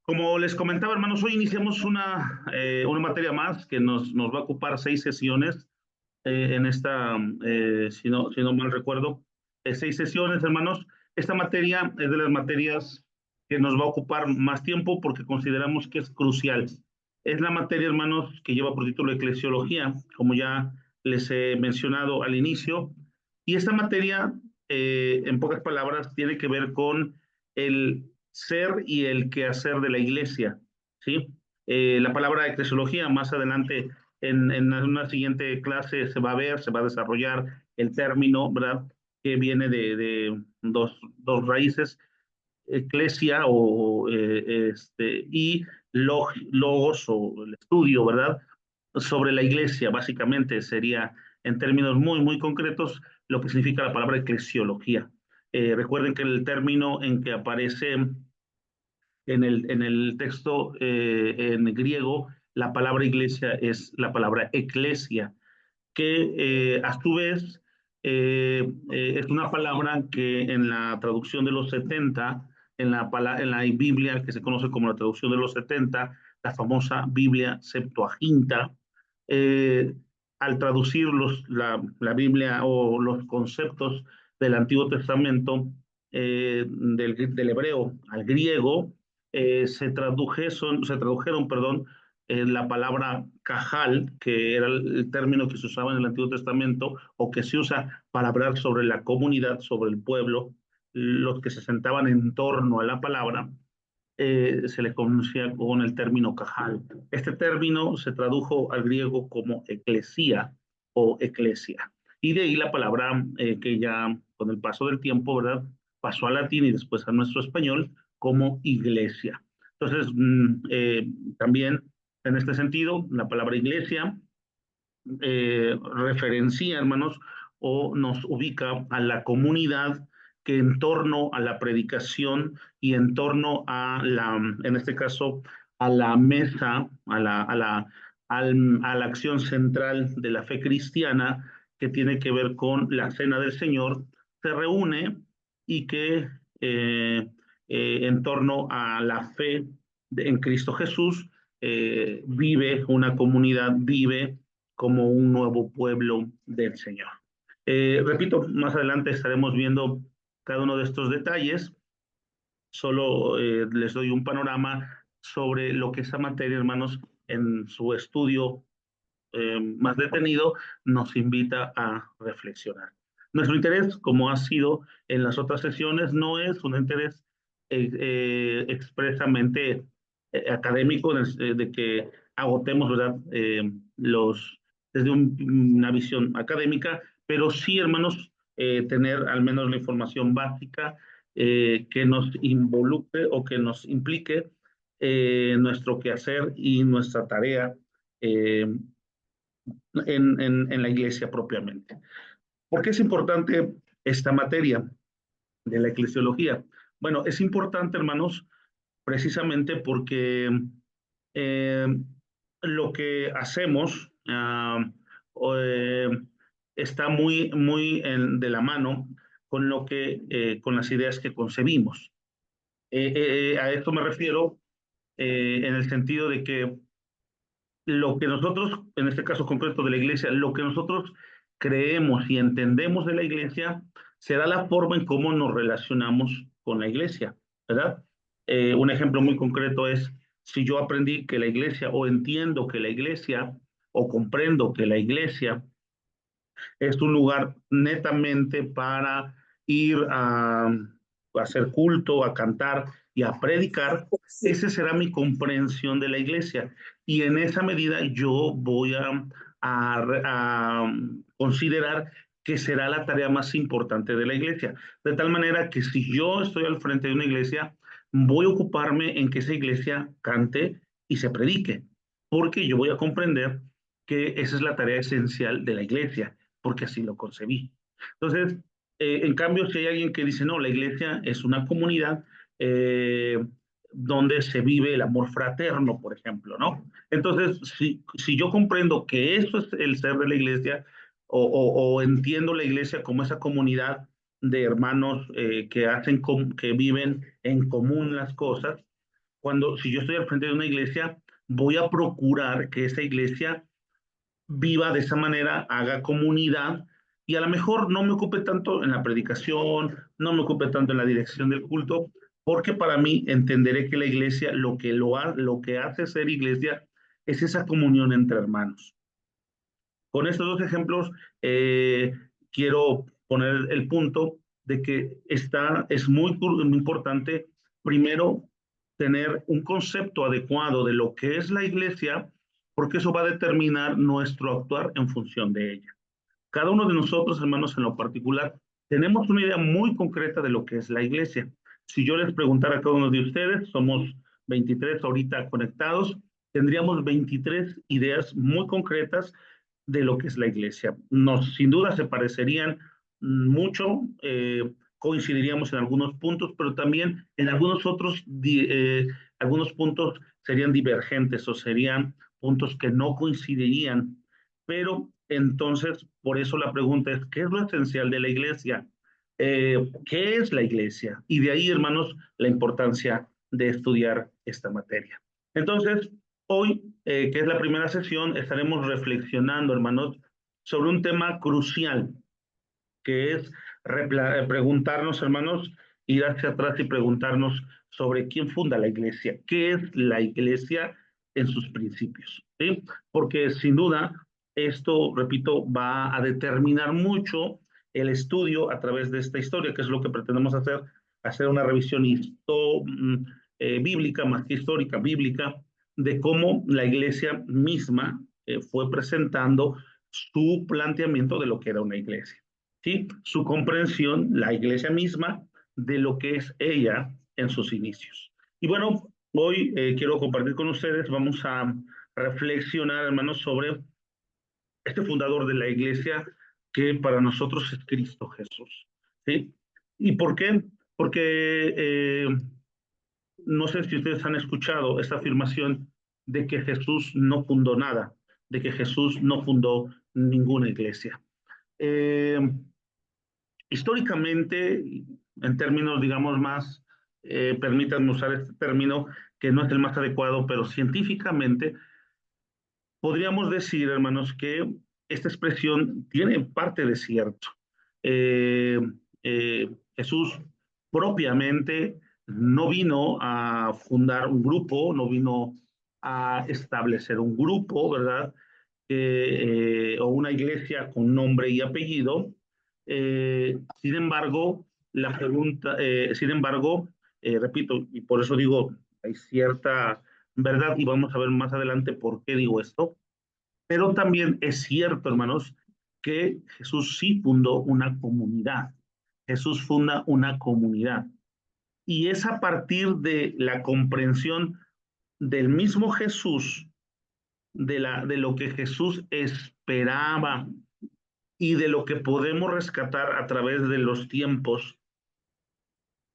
Como les comentaba, hermanos, hoy iniciamos una materia más que nos va a ocupar 6 sesiones en esta, si no mal recuerdo, 6 sesiones, hermanos. Esta materia es de las materias que nos va a ocupar más tiempo porque consideramos que es crucial. Es la materia, hermanos, que lleva por título Eclesiología, como ya les he mencionado al inicio. Y esta materia, en pocas palabras, tiene que ver con el ser y el quehacer de la iglesia, ¿sí? La palabra eclesiología más adelante en una siguiente clase se va a ver, se va a desarrollar el término, ¿verdad? Que viene de dos raíces, eclesia y logos o el estudio, ¿verdad? Sobre la iglesia, básicamente sería en términos muy concretos lo que significa la palabra eclesiología. Recuerden que el término en que aparece en el texto en griego, la palabra iglesia es la palabra eclesia, que a su vez es una palabra que en la traducción de los 70, en la Biblia que se conoce como la traducción de los 70, la famosa Biblia Septuaginta, eh, al traducir la Biblia o los conceptos del Antiguo Testamento del hebreo al griego, se tradujeron, perdón, la palabra cajal, que era el término que se usaba en el Antiguo Testamento o que se usa para hablar sobre la comunidad, sobre el pueblo, los que se sentaban en torno a la palabra, se le conocía con el término cajal. Este término se tradujo al griego como eclesía o eclesia. Y de ahí la palabra que ya con el paso del tiempo, ¿verdad? Pasó al latín y después a nuestro español como iglesia. Entonces, también en este sentido, la palabra iglesia referencia, hermanos, o nos ubica a la comunidad que en torno a la predicación y en torno en este caso, a la mesa, a la acción central de la fe cristiana que tiene que ver con la cena del Señor, se reúne y que en torno a la fe en Cristo Jesús vive una comunidad, vive como un nuevo pueblo del Señor. Repito, más adelante estaremos viendo cada uno de estos detalles. Solo les doy un panorama sobre lo que esa materia, hermanos, en su estudio más detenido, nos invita a reflexionar. Nuestro interés, como ha sido en las otras sesiones, no es un interés expresamente académico de que agotemos, ¿verdad? Desde una visión académica, pero sí, hermanos, tener al menos la información básica que nos involucre o que nos implique nuestro quehacer y nuestra tarea eh, en la iglesia propiamente. ¿Por qué es importante esta materia de la eclesiología? Bueno, es importante, hermanos, precisamente porque eh, lo que hacemos eh, está muy de la mano con con las ideas que concebimos. A esto me refiero en el sentido de que lo que nosotros, en este caso concreto de la iglesia, lo que nosotros creemos y entendemos de la iglesia, será la forma en cómo nos relacionamos con la iglesia, ¿verdad? Un ejemplo muy concreto es, si yo aprendí que la iglesia, o entiendo que la iglesia, o comprendo que la iglesia es un lugar netamente para ir a hacer culto, a cantar y a predicar, esa será mi comprensión de la iglesia. Y en esa medida yo voy a considerar que será la tarea más importante de la iglesia. De tal manera que si yo estoy al frente de una iglesia, voy a ocuparme en que esa iglesia cante y se predique, porque yo voy a comprender que esa es la tarea esencial de la iglesia, porque así lo concebí. Entonces, en cambio, si hay alguien que dice, no, la iglesia es una comunidad eh, donde se vive el amor fraterno, por ejemplo, ¿no? Entonces, si yo comprendo que eso es el ser de la iglesia, o entiendo la iglesia como esa comunidad de hermanos que viven en común las cosas, si yo estoy al frente de una iglesia, voy a procurar que esa iglesia viva de esa manera, haga comunidad y a lo mejor no me ocupe tanto en la predicación, no me ocupe tanto en la dirección del culto, porque para mí entenderé que la iglesia lo que hace ser iglesia es esa comunión entre hermanos. Con estos dos ejemplos quiero poner el punto de que es muy importante primero tener un concepto adecuado de lo que es la iglesia, porque eso va a determinar nuestro actuar en función de ella. Cada uno de nosotros, hermanos, en lo particular, tenemos una idea muy concreta de lo que es la iglesia. Si yo les preguntara a cada uno de ustedes, somos 23 ahorita conectados, tendríamos 23 ideas muy concretas de lo que es la iglesia. Sin duda se parecerían mucho, coincidiríamos en algunos puntos, pero también en algunos puntos serían divergentes o serían puntos que no coincidirían. Pero entonces, por eso la pregunta es, ¿qué es lo esencial de la iglesia? ¿Qué es la iglesia? Y de ahí, hermanos, la importancia de estudiar esta materia. Entonces, hoy, que es la primera sesión, estaremos reflexionando, hermanos, sobre un tema crucial, que es preguntarnos, hermanos, ir hacia atrás y preguntarnos sobre quién funda la iglesia, qué es la iglesia en sus principios, ¿sí? Porque sin duda esto, repito, va a determinar mucho el estudio a través de esta historia, que es lo que pretendemos hacer una revisión bíblica, más que histórica, bíblica, de cómo la iglesia misma fue presentando su planteamiento de lo que era una iglesia. ¿Sí? Su comprensión, la iglesia misma, de lo que es ella en sus inicios. Y bueno, hoy quiero compartir con ustedes, vamos a reflexionar, hermanos, sobre este fundador de la iglesia que para nosotros es Cristo Jesús. ¿Sí? ¿Y por qué? Porque no sé si ustedes han escuchado esta afirmación de que Jesús no fundó nada, de que Jesús no fundó ninguna iglesia. Eh, Históricamente, en términos, digamos, más, permítanme usar este término, que no es el más adecuado, pero científicamente, podríamos decir, hermanos, que esta expresión tiene parte de cierto. Eh, Jesús propiamente no vino a fundar un grupo, no vino a establecer un grupo, ¿verdad? O una iglesia con nombre y apellido. Sin embargo, repito, y por eso digo, hay cierta verdad y vamos a ver más adelante por qué digo esto, pero también es cierto, hermanos, que Jesús sí fundó una comunidad. Jesús funda una comunidad. Y es a partir de la comprensión del mismo Jesús, de lo que Jesús esperaba y de lo que podemos rescatar a través de los tiempos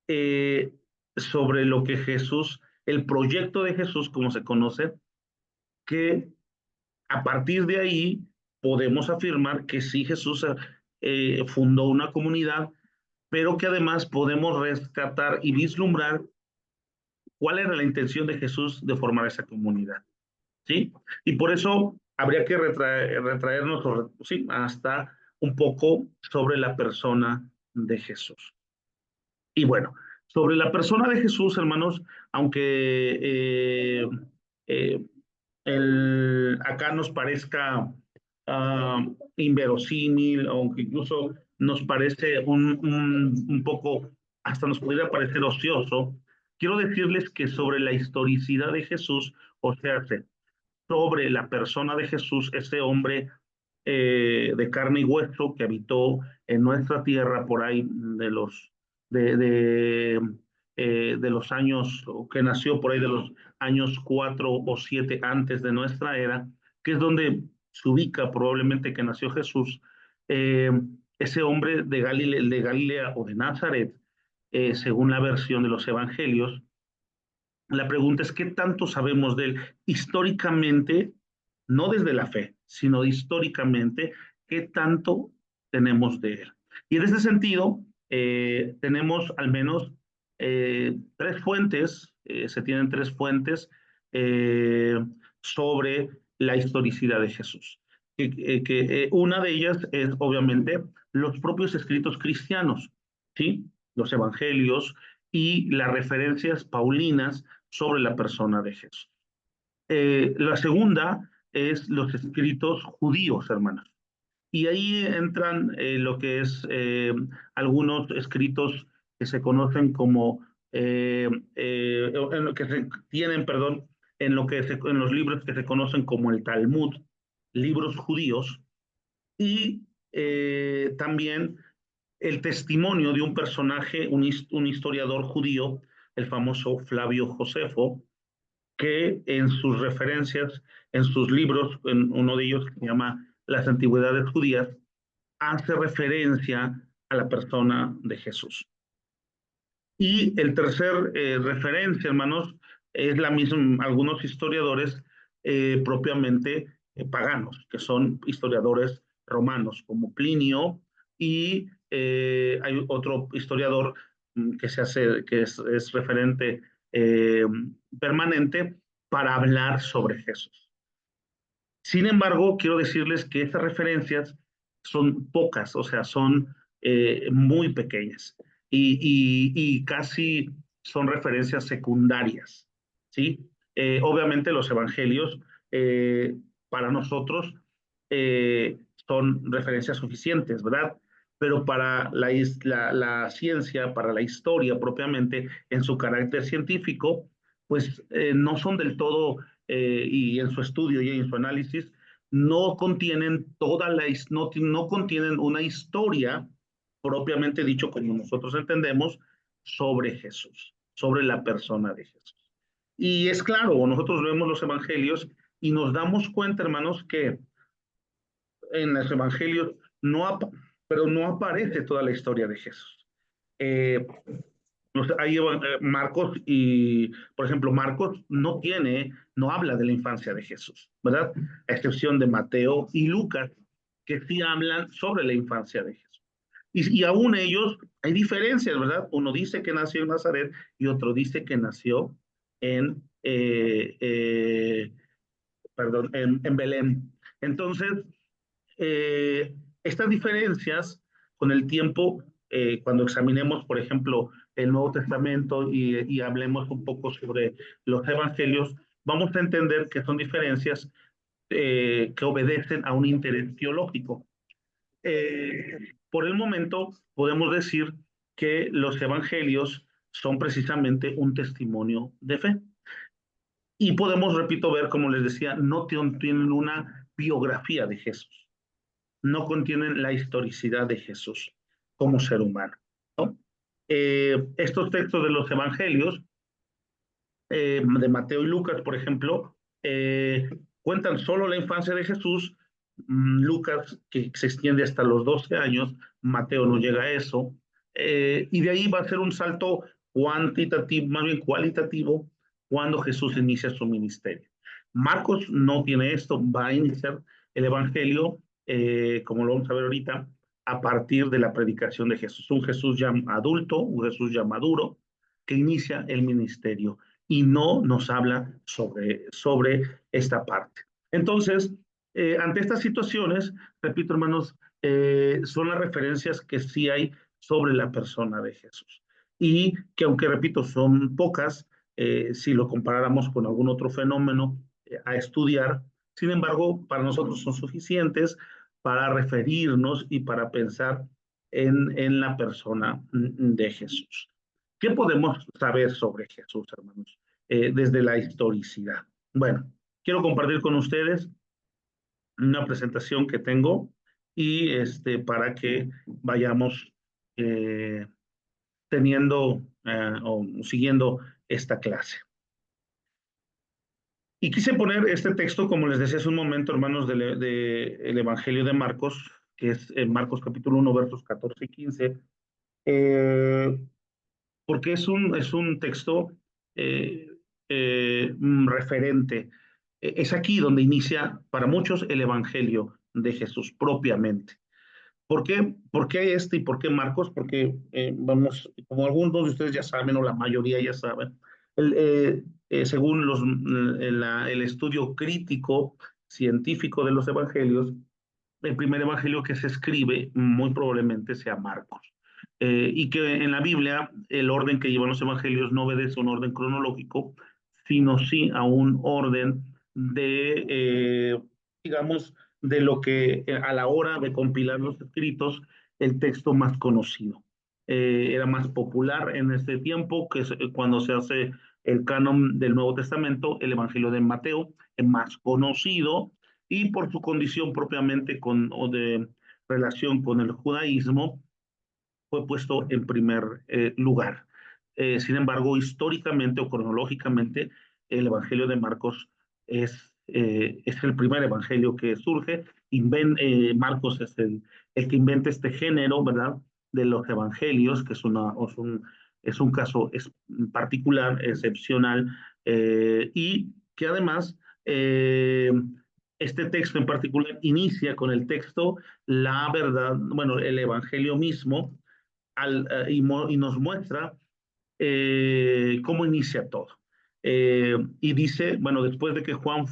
eh, sobre lo que Jesús, el proyecto de Jesús, como se conoce, que a partir de ahí podemos afirmar que sí Jesús fundó una comunidad, pero que además podemos rescatar y vislumbrar cuál era la intención de Jesús de formar esa comunidad. ¿Sí? Y por eso habría que retraernos ¿sí? Hasta un poco sobre la persona de Jesús. Y bueno, sobre la persona de Jesús, hermanos, aunque eh, acá nos parezca inverosímil, aunque incluso nos parece un poco, hasta nos podría parecer ocioso, quiero decirles que sobre la historicidad de Jesús, o sea, sobre la persona de Jesús, ese hombre de carne y hueso que habitó en nuestra tierra por ahí de los años, o que nació por ahí de los años 4 o 7 antes de nuestra era, que es donde se ubica probablemente que nació Jesús, eh, ese hombre de Galilea o de Nazaret, según la versión de los evangelios. La pregunta es, ¿qué tanto sabemos de él históricamente, no desde la fe, sino históricamente, qué tanto tenemos de él? Y en ese sentido, tenemos al menos tres fuentes, se tienen tres fuentes eh, sobre la historicidad de Jesús. Una de ellas es obviamente los propios escritos cristianos, ¿sí? Los evangelios y las referencias paulinas sobre la persona de Jesús. La segunda es los escritos judíos, hermanos. Y ahí entran lo que es algunos escritos que se conocen como, en lo que se tienen, perdón, en los libros que se conocen como el Talmud, libros judíos, y también el testimonio de un personaje, un historiador judío, el famoso Flavio Josefo, que en sus referencias, en sus libros, en uno de ellos que se llama Las Antigüedades Judías, hace referencia a la persona de Jesús. Y el tercer referencia, hermanos, es la misma, algunos historiadores propiamente paganos, que son historiadores romanos, como Plinio, y hay otro historiador que se hace, que es referente eh, permanente para hablar sobre Jesús. Sin embargo, quiero decirles que estas referencias son pocas, o sea, son muy pequeñas y casi son referencias secundarias, ¿sí? Obviamente los evangelios eh, para nosotros son referencias suficientes, ¿verdad? Pero para la ciencia, para la historia propiamente, en su carácter científico, pues no son del todo y en su estudio y en su análisis no contienen no contienen una historia propiamente dicho como nosotros entendemos sobre Jesús, sobre la persona de Jesús. Y es claro, nosotros vemos los evangelios y nos damos cuenta, hermanos, que en los evangelios pero no aparece toda la historia de Jesús. Eh, Ahí Marcos y, por ejemplo, Marcos no habla de la infancia de Jesús, ¿verdad? A excepción de Mateo y Lucas, que sí hablan sobre la infancia de Jesús. Y aún ellos, hay diferencias, ¿verdad? Uno dice que nació en Nazaret y otro dice que nació en, perdón, en Belén. Entonces, estas diferencias con el tiempo, cuando examinemos, por ejemplo, el Nuevo Testamento y hablemos un poco sobre los evangelios, vamos a entender que son diferencias que obedecen a un interés teológico. Por el momento, podemos decir que los evangelios son precisamente un testimonio de fe. Y podemos, repito, ver, como les decía, no tienen una biografía de Jesús, no contienen la historicidad de Jesús como ser humano, ¿no? Estos textos de los evangelios, de Mateo y Lucas, por ejemplo, cuentan solo la infancia de Jesús. Lucas, que se extiende hasta los 12 años, Mateo no llega a eso, y de ahí va a ser un salto cuantitativo, más bien cualitativo, cuando Jesús inicia su ministerio. Marcos no tiene esto, va a iniciar el Evangelio, como lo vamos a ver ahorita, a partir de la predicación de Jesús. Un Jesús ya adulto, un Jesús ya maduro, que inicia el ministerio y no nos habla sobre esta parte. Entonces, ante estas situaciones, repito, hermanos, son las referencias que sí hay sobre la persona de Jesús. Y que aunque, repito, son pocas, si lo comparáramos con algún otro fenómeno a estudiar, sin embargo, para nosotros son suficientes para referirnos y para pensar en la persona de Jesús. ¿Qué podemos saber sobre Jesús, hermanos, desde la historicidad? Bueno, quiero compartir con ustedes una presentación que tengo y para que vayamos eh, teniendo o siguiendo esta clase. Y quise poner este texto, como les decía hace un momento, hermanos, del Evangelio de Marcos, que es Marcos capítulo 1, versos 14 y 15, eh, porque es un texto eh, referente. Es aquí donde inicia para muchos el Evangelio de Jesús propiamente. ¿Por qué este y por qué Marcos? Porque, vamos, como algunos de ustedes ya saben, o la mayoría ya saben, según el estudio crítico científico de los evangelios, el primer evangelio que se escribe muy probablemente sea Marcos. Y que en la Biblia el orden que llevan los evangelios no obedece a un orden cronológico, sino sí a un orden digamos, de lo que a la hora de compilar los escritos, el texto más conocido. Era más popular en este tiempo, que es cuando se hace el canon del Nuevo Testamento, el Evangelio de Mateo, es más conocido, y por su condición propiamente o de relación con el judaísmo, fue puesto en primer lugar. Sin embargo, históricamente o cronológicamente, el Evangelio de Marcos es el primer evangelio que surge. Marcos es el que inventa este género, ¿verdad? De los evangelios, que es un caso particular, excepcional, y que además este texto en particular inicia con el texto, la verdad, bueno, el evangelio mismo, y nos muestra cómo inicia todo. Y dice, bueno, después de que Juan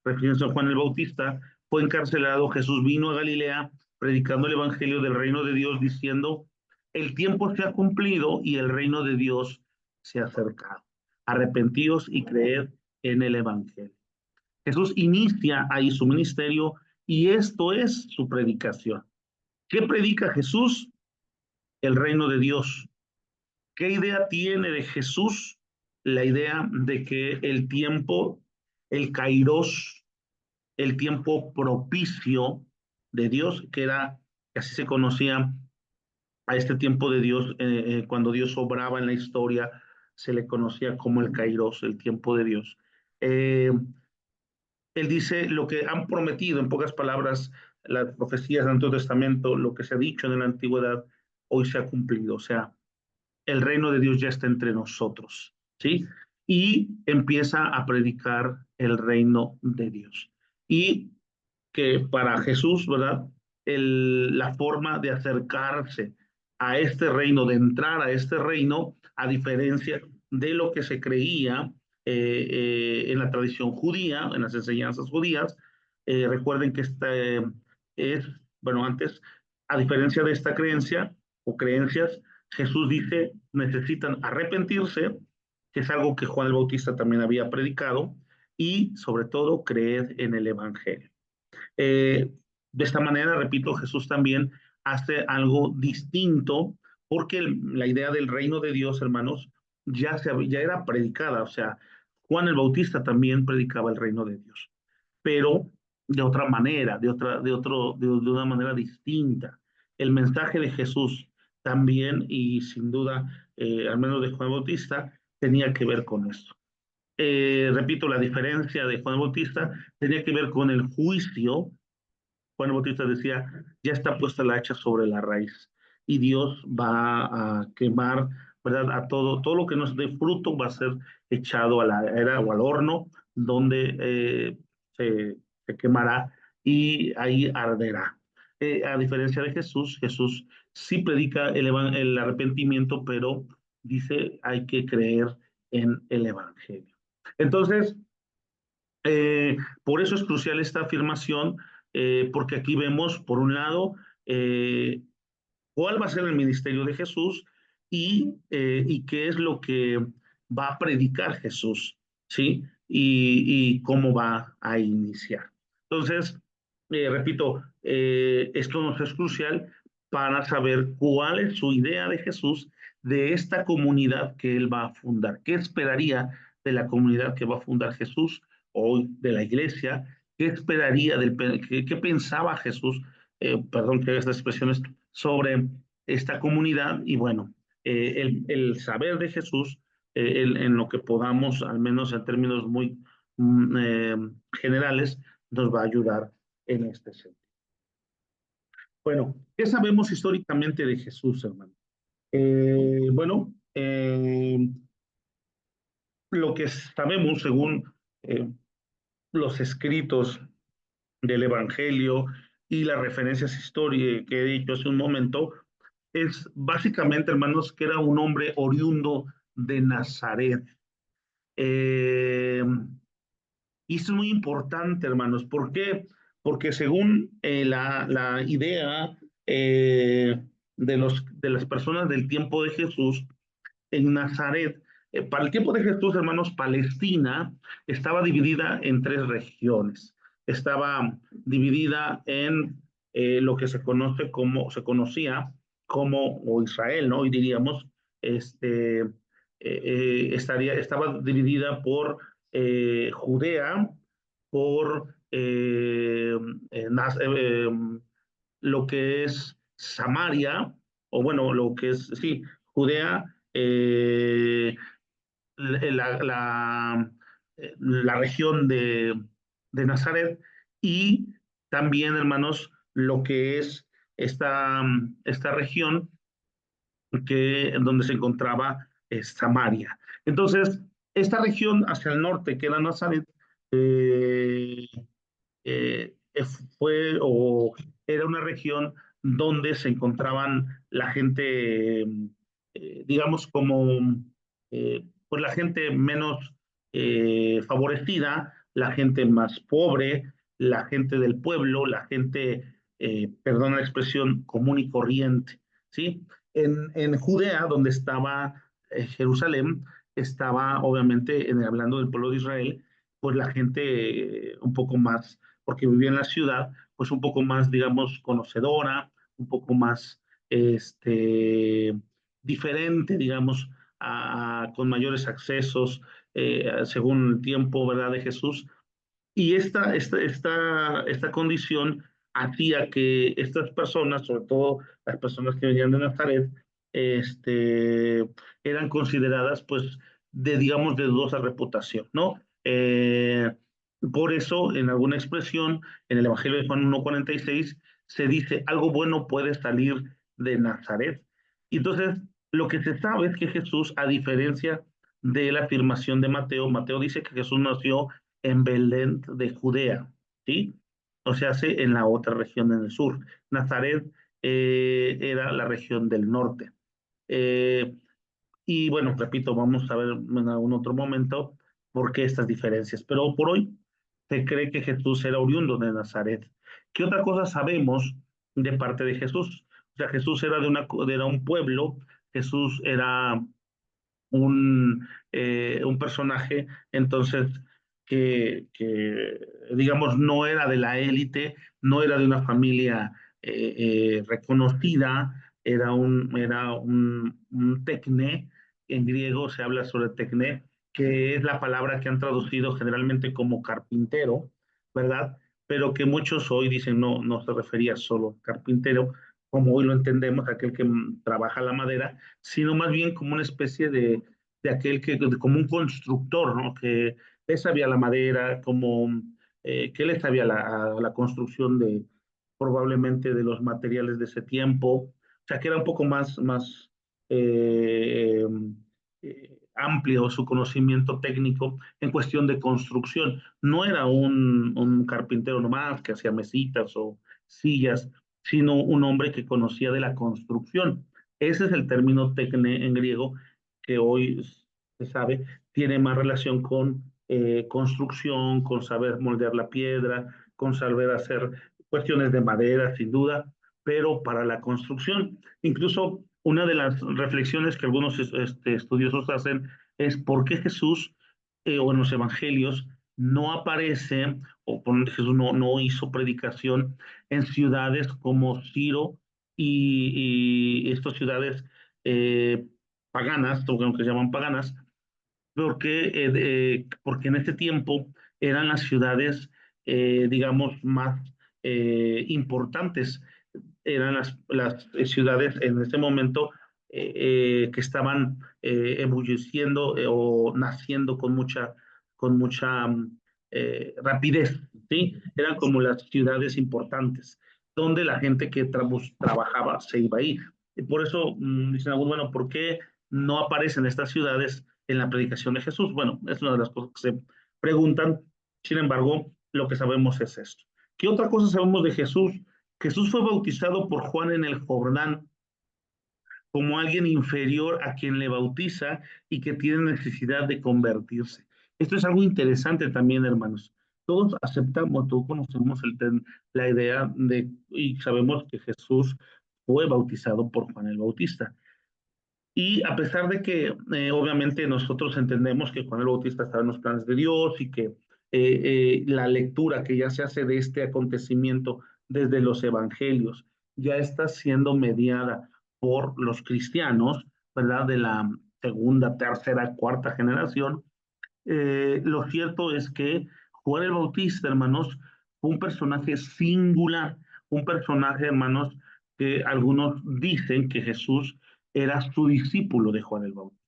refiriéndose a Juan el Bautista, fue encarcelado, Jesús vino a Galilea predicando el evangelio del reino de Dios, diciendo, el tiempo se ha cumplido y el reino de Dios se ha acercado. Arrepentíos y creed en el evangelio. Jesús inicia ahí su ministerio y esto es su predicación. ¿Qué predica Jesús? El reino de Dios. ¿Qué idea tiene de Jesús? La idea de que el tiempo, el kairos, el tiempo propicio de Dios, que así se conocía a este tiempo de Dios, cuando Dios obraba en la historia, se le conocía como el kairos, el tiempo de Dios. Eh, Él dice lo que han prometido, en pocas palabras, las profecías del Antiguo Testamento, lo que se ha dicho en la antigüedad, hoy se ha cumplido. O sea, el reino de Dios ya está entre nosotros, ¿sí? Y empieza a predicar el reino de Dios. Y que para Jesús, ¿verdad? La forma de acercarse a este reino, de entrar a este reino, a diferencia de lo que se creía en la tradición judía, en las enseñanzas judías. Recuerden que es, bueno, antes, a diferencia de esta creencia o creencias, Jesús dice, necesitan arrepentirse, que es algo que Juan el Bautista también había predicado, y sobre todo creer en el Evangelio. Eh, de esta manera, repito, Jesús también hace algo distinto, porque la idea del reino de Dios, hermanos, ya era predicada. O sea, Juan el Bautista también predicaba el reino de Dios, pero de otra manera, de una manera distinta. El mensaje de Jesús también, y sin duda, al menos de Juan Bautista, tenía que ver con esto. Repito, la diferencia de Juan Bautista tenía que ver con el juicio. Juan Bautista decía, ya está puesta la hacha sobre la raíz y Dios va a quemar, ¿verdad? A todo lo que nos dé fruto va a ser echado a la era o al horno, donde se quemará y ahí arderá. A diferencia de Jesús, Jesús sí predica el arrepentimiento, pero dice hay que creer en el Evangelio. Entonces, por eso es crucial esta afirmación, porque aquí vemos, por un lado, cuál va a ser el ministerio de Jesús y qué es lo que va a predicar Jesús, ¿sí? Y cómo va a iniciar. Entonces, repito, esto nos es crucial para saber cuál es su idea de Jesús, de esta comunidad que él va a fundar. ¿Qué esperaría de la comunidad que va a fundar Jesús, hoy de la iglesia? ¿Qué esperaría qué pensaba Jesús? Perdón que haga estas expresiones, sobre esta comunidad. Y bueno, el saber de Jesús, en lo que podamos, al menos en términos muy generales, nos va a ayudar en este sentido. Bueno, ¿qué sabemos históricamente de Jesús, hermano? Bueno, lo que sabemos según los escritos del Evangelio, y las referencias históricas que he dicho hace un momento, es básicamente, hermanos, que era un hombre oriundo de Nazaret. Eh, y esto es muy importante, hermanos. ¿Por qué? Porque según la idea de las personas del tiempo de Jesús, en Nazaret, para el tiempo de Jesús, hermanos, Palestina estaba dividida en tres regiones. Estaba dividida en lo que se conocía como, o Israel, ¿no? Hoy diríamos, estaba dividida por Judea, por lo que es Samaria, o bueno, lo que es, sí, Judea, la, la, la región de Nazaret y también, hermanos, lo que es esta región donde se encontraba Samaria. Entonces, esta región hacia el norte, que era Nazaret, eh, eh, fue o era una región donde se encontraban la gente, digamos, como pues la gente menos favorecida, la gente más pobre, la gente del pueblo, la gente, perdón la expresión, común y corriente, ¿sí? En Judea, donde estaba Jerusalén, estaba obviamente, hablando del pueblo de Israel, pues la gente un poco más, porque vivía en la ciudad, pues un poco más, digamos, conocedora, un poco más diferente, digamos, con mayores accesos, según el tiempo, ¿verdad?, de Jesús. Y esta condición hacía que estas personas, sobre todo las personas que venían de Nazaret, eran consideradas, pues, digamos, de dudosa reputación, ¿no? Por eso, en alguna expresión, en el Evangelio de Juan 1:46, se dice, algo bueno puede salir de Nazaret. Y entonces, lo que se sabe es que Jesús, a diferencia de la afirmación de Mateo, Mateo dice que Jesús nació en Belén de Judea, ¿sí? O sea, hace en la otra región en el sur. Nazaret era la región del norte. Eh, y bueno, repito, vamos a ver en algún otro momento por qué estas diferencias. Pero por hoy se cree que Jesús era oriundo de Nazaret. ¿Qué otra cosa sabemos de parte de Jesús? O sea, Jesús era un pueblo, Jesús era un personaje, entonces, digamos, no era de la élite, no era de una familia reconocida, era un tecne, en griego se habla sobre tecne, que es la palabra que han traducido generalmente como carpintero, ¿verdad? Pero que muchos hoy dicen no se refería solo a carpintero, como hoy lo entendemos, aquel que trabaja la madera, sino más bien como una especie de aquel como un constructor, ¿no? Que le sabía la madera, que le sabía a la construcción probablemente de los materiales de ese tiempo, o sea, que era un poco más eh, amplio su conocimiento técnico en cuestión de construcción. No era un carpintero nomás que hacía mesitas o sillas, sino un hombre que conocía de la construcción. Ese es el término tecne en griego que hoy se sabe tiene más relación con construcción, con saber moldear la piedra, con saber hacer cuestiones de madera, sin duda, pero para la construcción. Incluso una de las reflexiones que algunos estudiosos hacen es por qué Jesús o en los evangelios no aparece, o por Jesús no hizo predicación en ciudades como Ciro y estas ciudades eh, paganas, o que se llaman paganas, porque en este tiempo eran las ciudades, digamos, más importantes, eran las ciudades en este momento que estaban ebulleciendo o naciendo con mucha rapidez, ¿sí? Eran como las ciudades importantes, donde la gente que trabajaba se iba a ir. Y por eso dicen algunos, bueno, ¿por qué no aparecen estas ciudades en la predicación de Jesús? Bueno, es una de las cosas que se preguntan. Sin embargo, lo que sabemos es esto. ¿Qué otra cosa sabemos de Jesús? Jesús fue bautizado por Juan en el Jordán como alguien inferior a quien le bautiza y que tiene necesidad de convertirse. Esto es algo interesante también, hermanos. Todos aceptamos, todos conocemos la idea de, y sabemos que Jesús fue bautizado por Juan el Bautista. Y a pesar de que obviamente nosotros entendemos que Juan el Bautista estaba en los planes de Dios y que la lectura que ya se hace de este acontecimiento desde los evangelios ya está siendo mediada por los cristianos, ¿verdad? De la segunda, tercera, cuarta generación, lo cierto es que Juan el Bautista, hermanos, fue un personaje singular, un personaje, hermanos, que algunos dicen que Jesús era su discípulo de Juan el Bautista.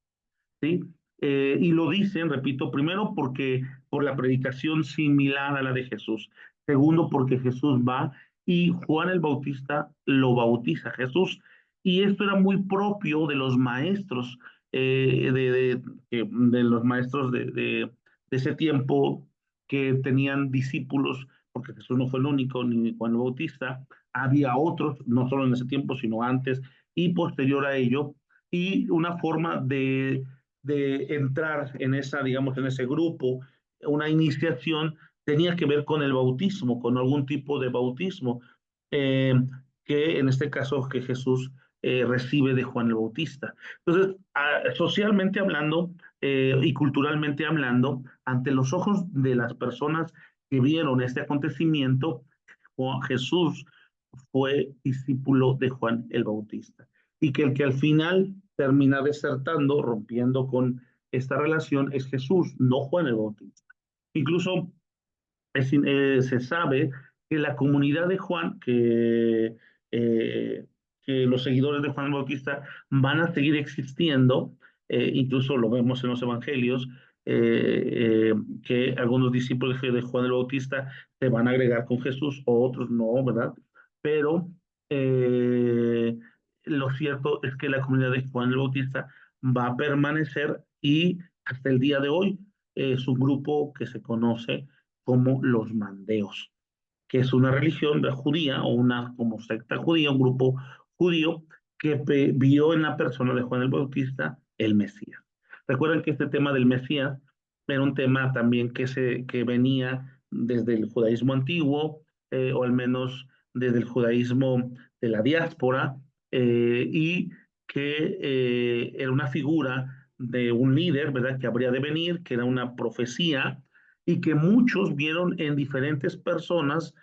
¿Sí? Y lo dicen, repito, primero porque por la predicación similar a la de Jesús. Segundo, porque Jesús va y Juan el Bautista lo bautiza a Jesús. Y esto era muy propio de los maestros, de los maestros de ese tiempo que tenían discípulos, porque Jesús no fue el único, ni Juan el Bautista, había otros, no solo en ese tiempo, sino antes y posterior a ello, y una forma de entrar en esa, digamos, en ese grupo, una iniciación, tenía que ver con el bautismo, con algún tipo de bautismo, eh, que en este caso que Jesús recibe de Juan el Bautista. Entonces, socialmente hablando y culturalmente hablando, ante los ojos de las personas que vieron este acontecimiento, Jesús fue discípulo de Juan el Bautista. Y que el que al final termina desertando, rompiendo con esta relación, es Jesús, no Juan el Bautista. Incluso se sabe que la comunidad de Juan, que los seguidores de Juan el Bautista van a seguir existiendo, incluso lo vemos en los evangelios, que algunos discípulos de Juan el Bautista se van a agregar con Jesús, o otros no, ¿verdad? Pero eh, lo cierto es que la comunidad de Juan el Bautista va a permanecer y hasta el día de hoy es un grupo que se conoce como los mandeos, que es una religión judía o una como secta judía, un grupo judío que vio en la persona de Juan el Bautista el Mesías. Recuerden que este tema del Mesías era un tema también que venía desde el judaísmo antiguo, o al menos desde el judaísmo de la diáspora, y que era una figura de un líder, ¿verdad?, que habría de venir, que era una profecía, y que muchos vieron en diferentes personas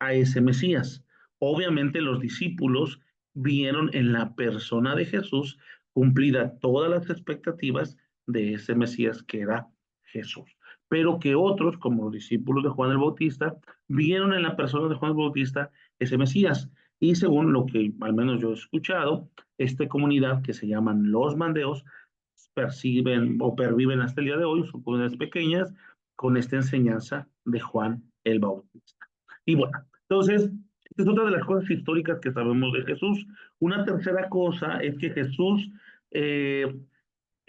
a ese Mesías. Obviamente los discípulos vieron en la persona de Jesús cumplida todas las expectativas de ese Mesías que era Jesús. Pero que otros, como los discípulos de Juan el Bautista, vieron en la persona de Juan el Bautista ese Mesías. Y según lo que al menos yo he escuchado, esta comunidad que se llaman los mandeos perciben o perviven hasta el día de hoy, son comunidades pequeñas, con esta enseñanza de Juan el Bautista. Y bueno, entonces, esta es otra de las cosas históricas que sabemos de Jesús. Una tercera cosa es que Jesús eh,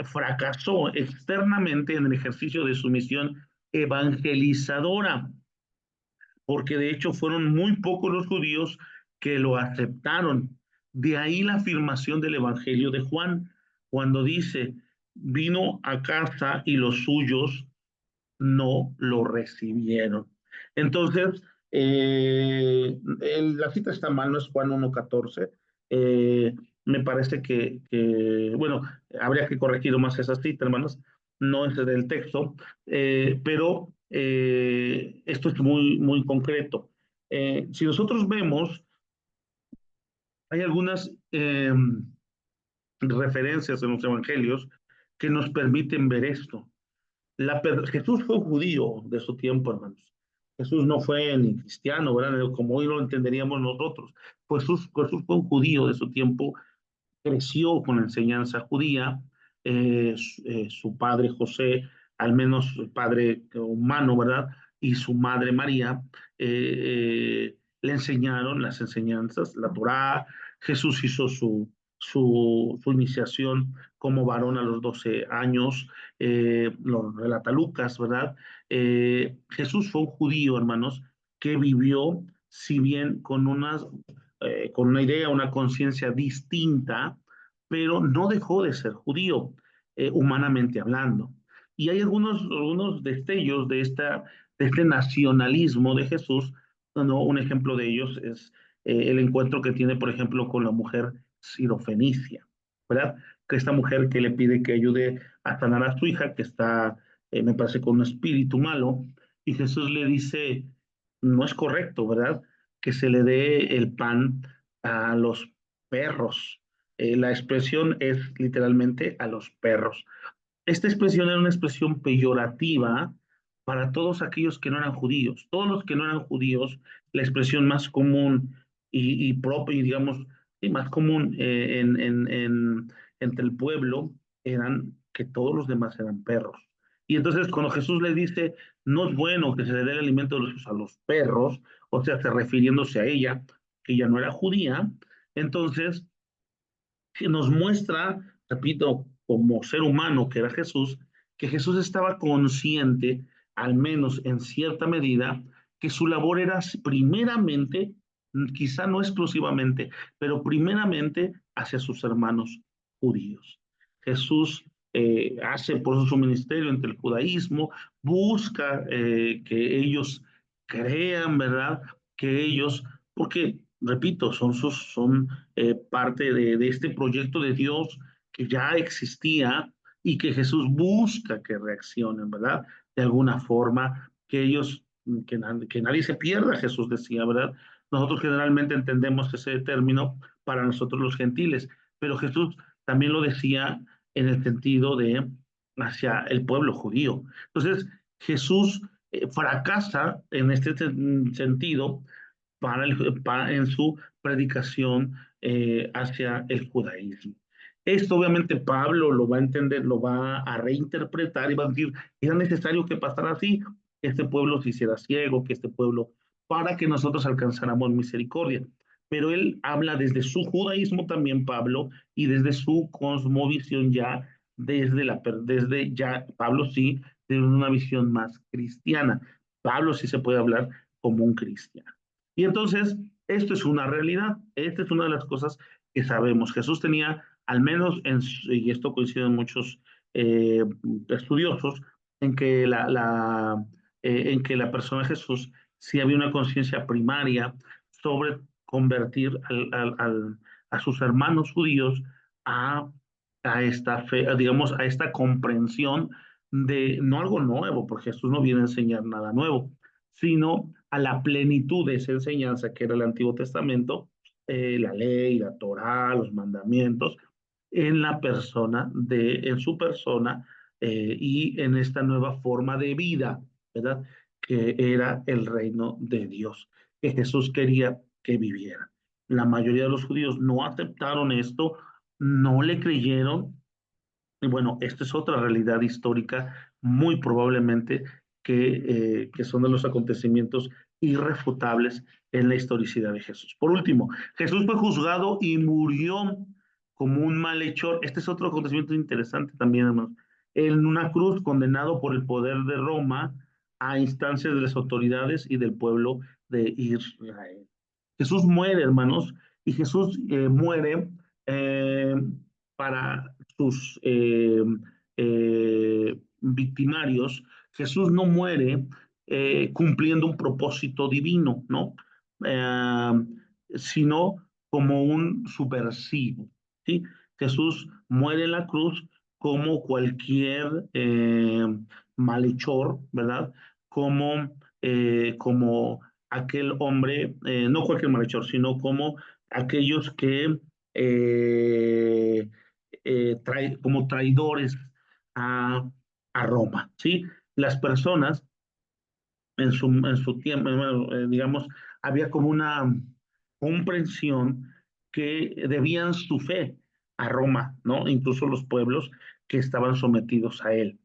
fracasó externamente en el ejercicio de su misión evangelizadora, porque de hecho fueron muy pocos los judíos que lo aceptaron. De ahí la afirmación del Evangelio de Juan, cuando dice, vino a casa y los suyos no lo recibieron. Entonces, la cita está mal, no es Juan 1.14. Me parece bueno, habría que corregir más esa cita, hermanos, no es del texto, pero esto es muy, muy concreto. Si nosotros vemos, hay algunas referencias en los evangelios que nos permiten ver esto. Jesús fue judío de su tiempo, hermanos. Jesús no fue ni cristiano, ¿verdad? Como hoy lo entenderíamos nosotros. Pues Jesús fue un judío de su tiempo, creció con la enseñanza judía, su padre José, al menos su padre humano, ¿verdad? Y su madre María, le enseñaron las enseñanzas, la Torá. Jesús hizo su iniciación como varón a los 12 años, lo relata Lucas, ¿verdad? Jesús fue un judío, hermanos, que vivió si bien con una idea, una conciencia distinta, pero no dejó de ser judío, humanamente hablando. Y hay algunos destellos de este nacionalismo de Jesús. ¿No? Un ejemplo de ellos es el encuentro que tiene, por ejemplo, con la mujer sirofenicia, ¿verdad? Que esta mujer que le pide que ayude a sanar a su hija, que está, me parece, con un espíritu malo, y Jesús le dice, no es correcto, ¿verdad? Que se le dé el pan a los perros. La expresión es literalmente a los perros. Esta expresión era una expresión peyorativa para todos aquellos que no eran judíos. Todos los que no eran judíos, la expresión más común y propia, y digamos, y más común entre el pueblo eran que todos los demás eran perros. Y entonces cuando Jesús le dice, no es bueno que se le dé el alimento a los perros, o sea, refiriéndose a ella, que ella no era judía, entonces que nos muestra, repito, como ser humano que era Jesús, que Jesús estaba consciente, al menos en cierta medida, que su labor era primeramente, quizá no exclusivamente, pero primeramente hacia sus hermanos judíos. Jesús hace por eso su ministerio entre el judaísmo, busca que ellos crean, ¿verdad? Que ellos, porque, repito, son parte de este proyecto de Dios que ya existía y que Jesús busca que reaccionen, ¿verdad? De alguna forma, que ellos, que nadie se pierda, Jesús decía, ¿verdad? Nosotros generalmente entendemos ese término para nosotros los gentiles, pero Jesús también lo decía en el sentido de hacia el pueblo judío. Entonces, Jesús fracasa en este sentido en su predicación hacia el judaísmo. Esto obviamente Pablo lo va a entender, lo va a reinterpretar y va a decir, era necesario que pasara así, que este pueblo se hiciera ciego, que este pueblo, para que nosotros alcanzáramos misericordia. Pero él habla desde su judaísmo también, Pablo, y desde su cosmovisión ya, desde ya, Pablo sí, de una visión más cristiana. Pablo sí se puede hablar como un cristiano. Y entonces, esto es una realidad, esta es una de las cosas que sabemos. Jesús tenía, al menos, y esto coincide en muchos estudiosos, en que en que la persona de Jesús sí había una conciencia primaria sobre convertir a sus hermanos judíos a, a esta fe, digamos, a esta comprensión de no algo nuevo, porque Jesús no viene a enseñar nada nuevo, sino a la plenitud de esa enseñanza que era el Antiguo Testamento, la ley, la Torá, los mandamientos, en su persona y en esta nueva forma de vida, ¿verdad? Que era el reino de Dios, que Jesús quería que viviera. La mayoría de los judíos no aceptaron esto, no le creyeron, y bueno, esta es otra realidad histórica, muy probablemente que son de los acontecimientos irrefutables en la historicidad de Jesús. Por último, Jesús fue juzgado y murió como un malhechor. Este es otro acontecimiento interesante también, hermanos. En una cruz, condenado por el poder de Roma a instancias de las autoridades y del pueblo de Israel. Jesús muere, hermanos, y Jesús muere eh, para sus victimarios. Jesús no muere cumpliendo un propósito divino, ¿no? Eh, Sino como un subversivo, ¿sí? Jesús muere en la cruz como cualquier malhechor, ¿verdad? Como aquel hombre, no cualquier malhechor, sino como aquellos que como traidores a, a Roma, ¿sí? Las personas en su tiempo, bueno, digamos, había como una comprensión que debían su fe a Roma, ¿no? Incluso los pueblos que estaban sometidos a él.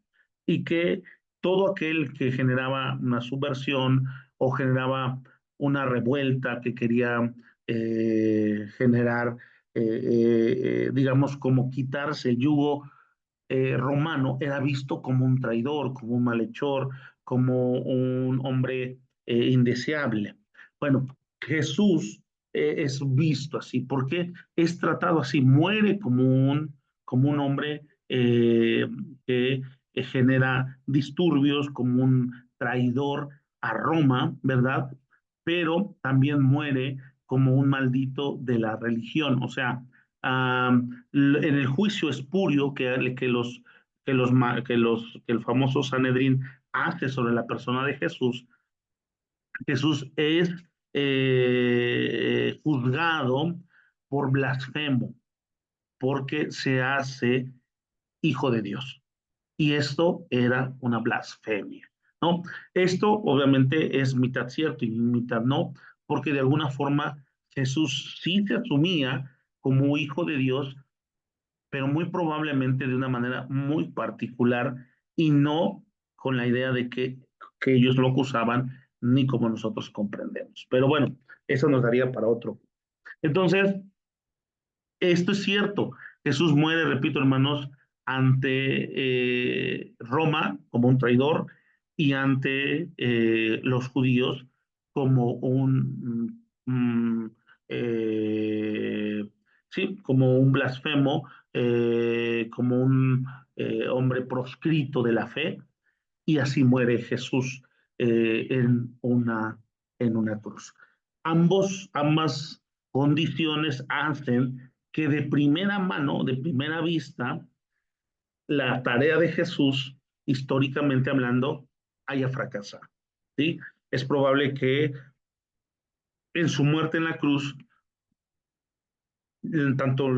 Y que todo aquel que generaba una subversión o generaba una revuelta que quería generar, digamos, como quitarse el yugo romano era visto como un traidor, como un malhechor, como un hombre indeseable. Bueno, Jesús es visto así, porque es tratado así, muere como un hombre que genera disturbios, como un traidor a Roma, ¿verdad? Pero también muere como un maldito de la religión. O sea, en el juicio espurio que el famoso Sanedrín hace sobre la persona de Jesús, Jesús es juzgado por blasfemo, porque se hace hijo de Dios. Y esto era una blasfemia, ¿no? Esto obviamente es mitad cierto y mitad no, porque de alguna forma Jesús sí se asumía como hijo de Dios, pero muy probablemente de una manera muy particular y no con la idea de que ellos lo acusaban ni como nosotros comprendemos. Pero bueno, eso nos daría para otro. Entonces, esto es cierto. Jesús muere, repito, hermanos, ante Roma como un traidor y ante los judíos como sí, como un blasfemo, como un hombre proscrito de la fe, y así muere Jesús eh, en, una, en una cruz. Ambas condiciones hacen que de primera mano, de primera vista, la tarea de Jesús, históricamente hablando, haya fracasado. ¿Sí? Es probable que en su muerte en la cruz, tanto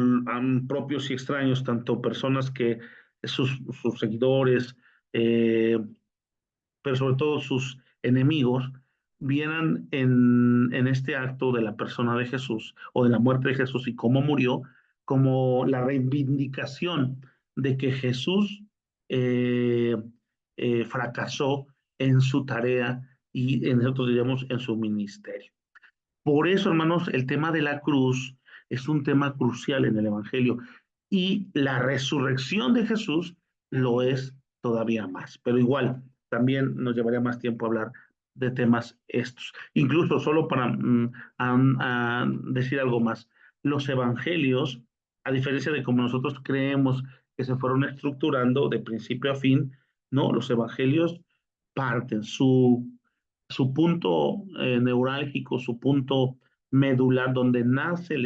propios y extraños, tanto personas que sus seguidores, eh, pero sobre todo sus enemigos, vieran en este acto de la persona de Jesús o de la muerte de Jesús y cómo murió, como la reivindicación de que Jesús eh, fracasó en su tarea y nosotros diríamos en su ministerio. Por eso, hermanos, el tema de la cruz es un tema crucial en el Evangelio y la resurrección de Jesús lo es todavía más. Pero igual, también nos llevaría más tiempo hablar de temas estos. Incluso solo para decir algo más, los evangelios, a diferencia de como nosotros creemos que se fueron estructurando de principio a fin, no, los evangelios parten su punto neurálgico, su punto medular, donde nace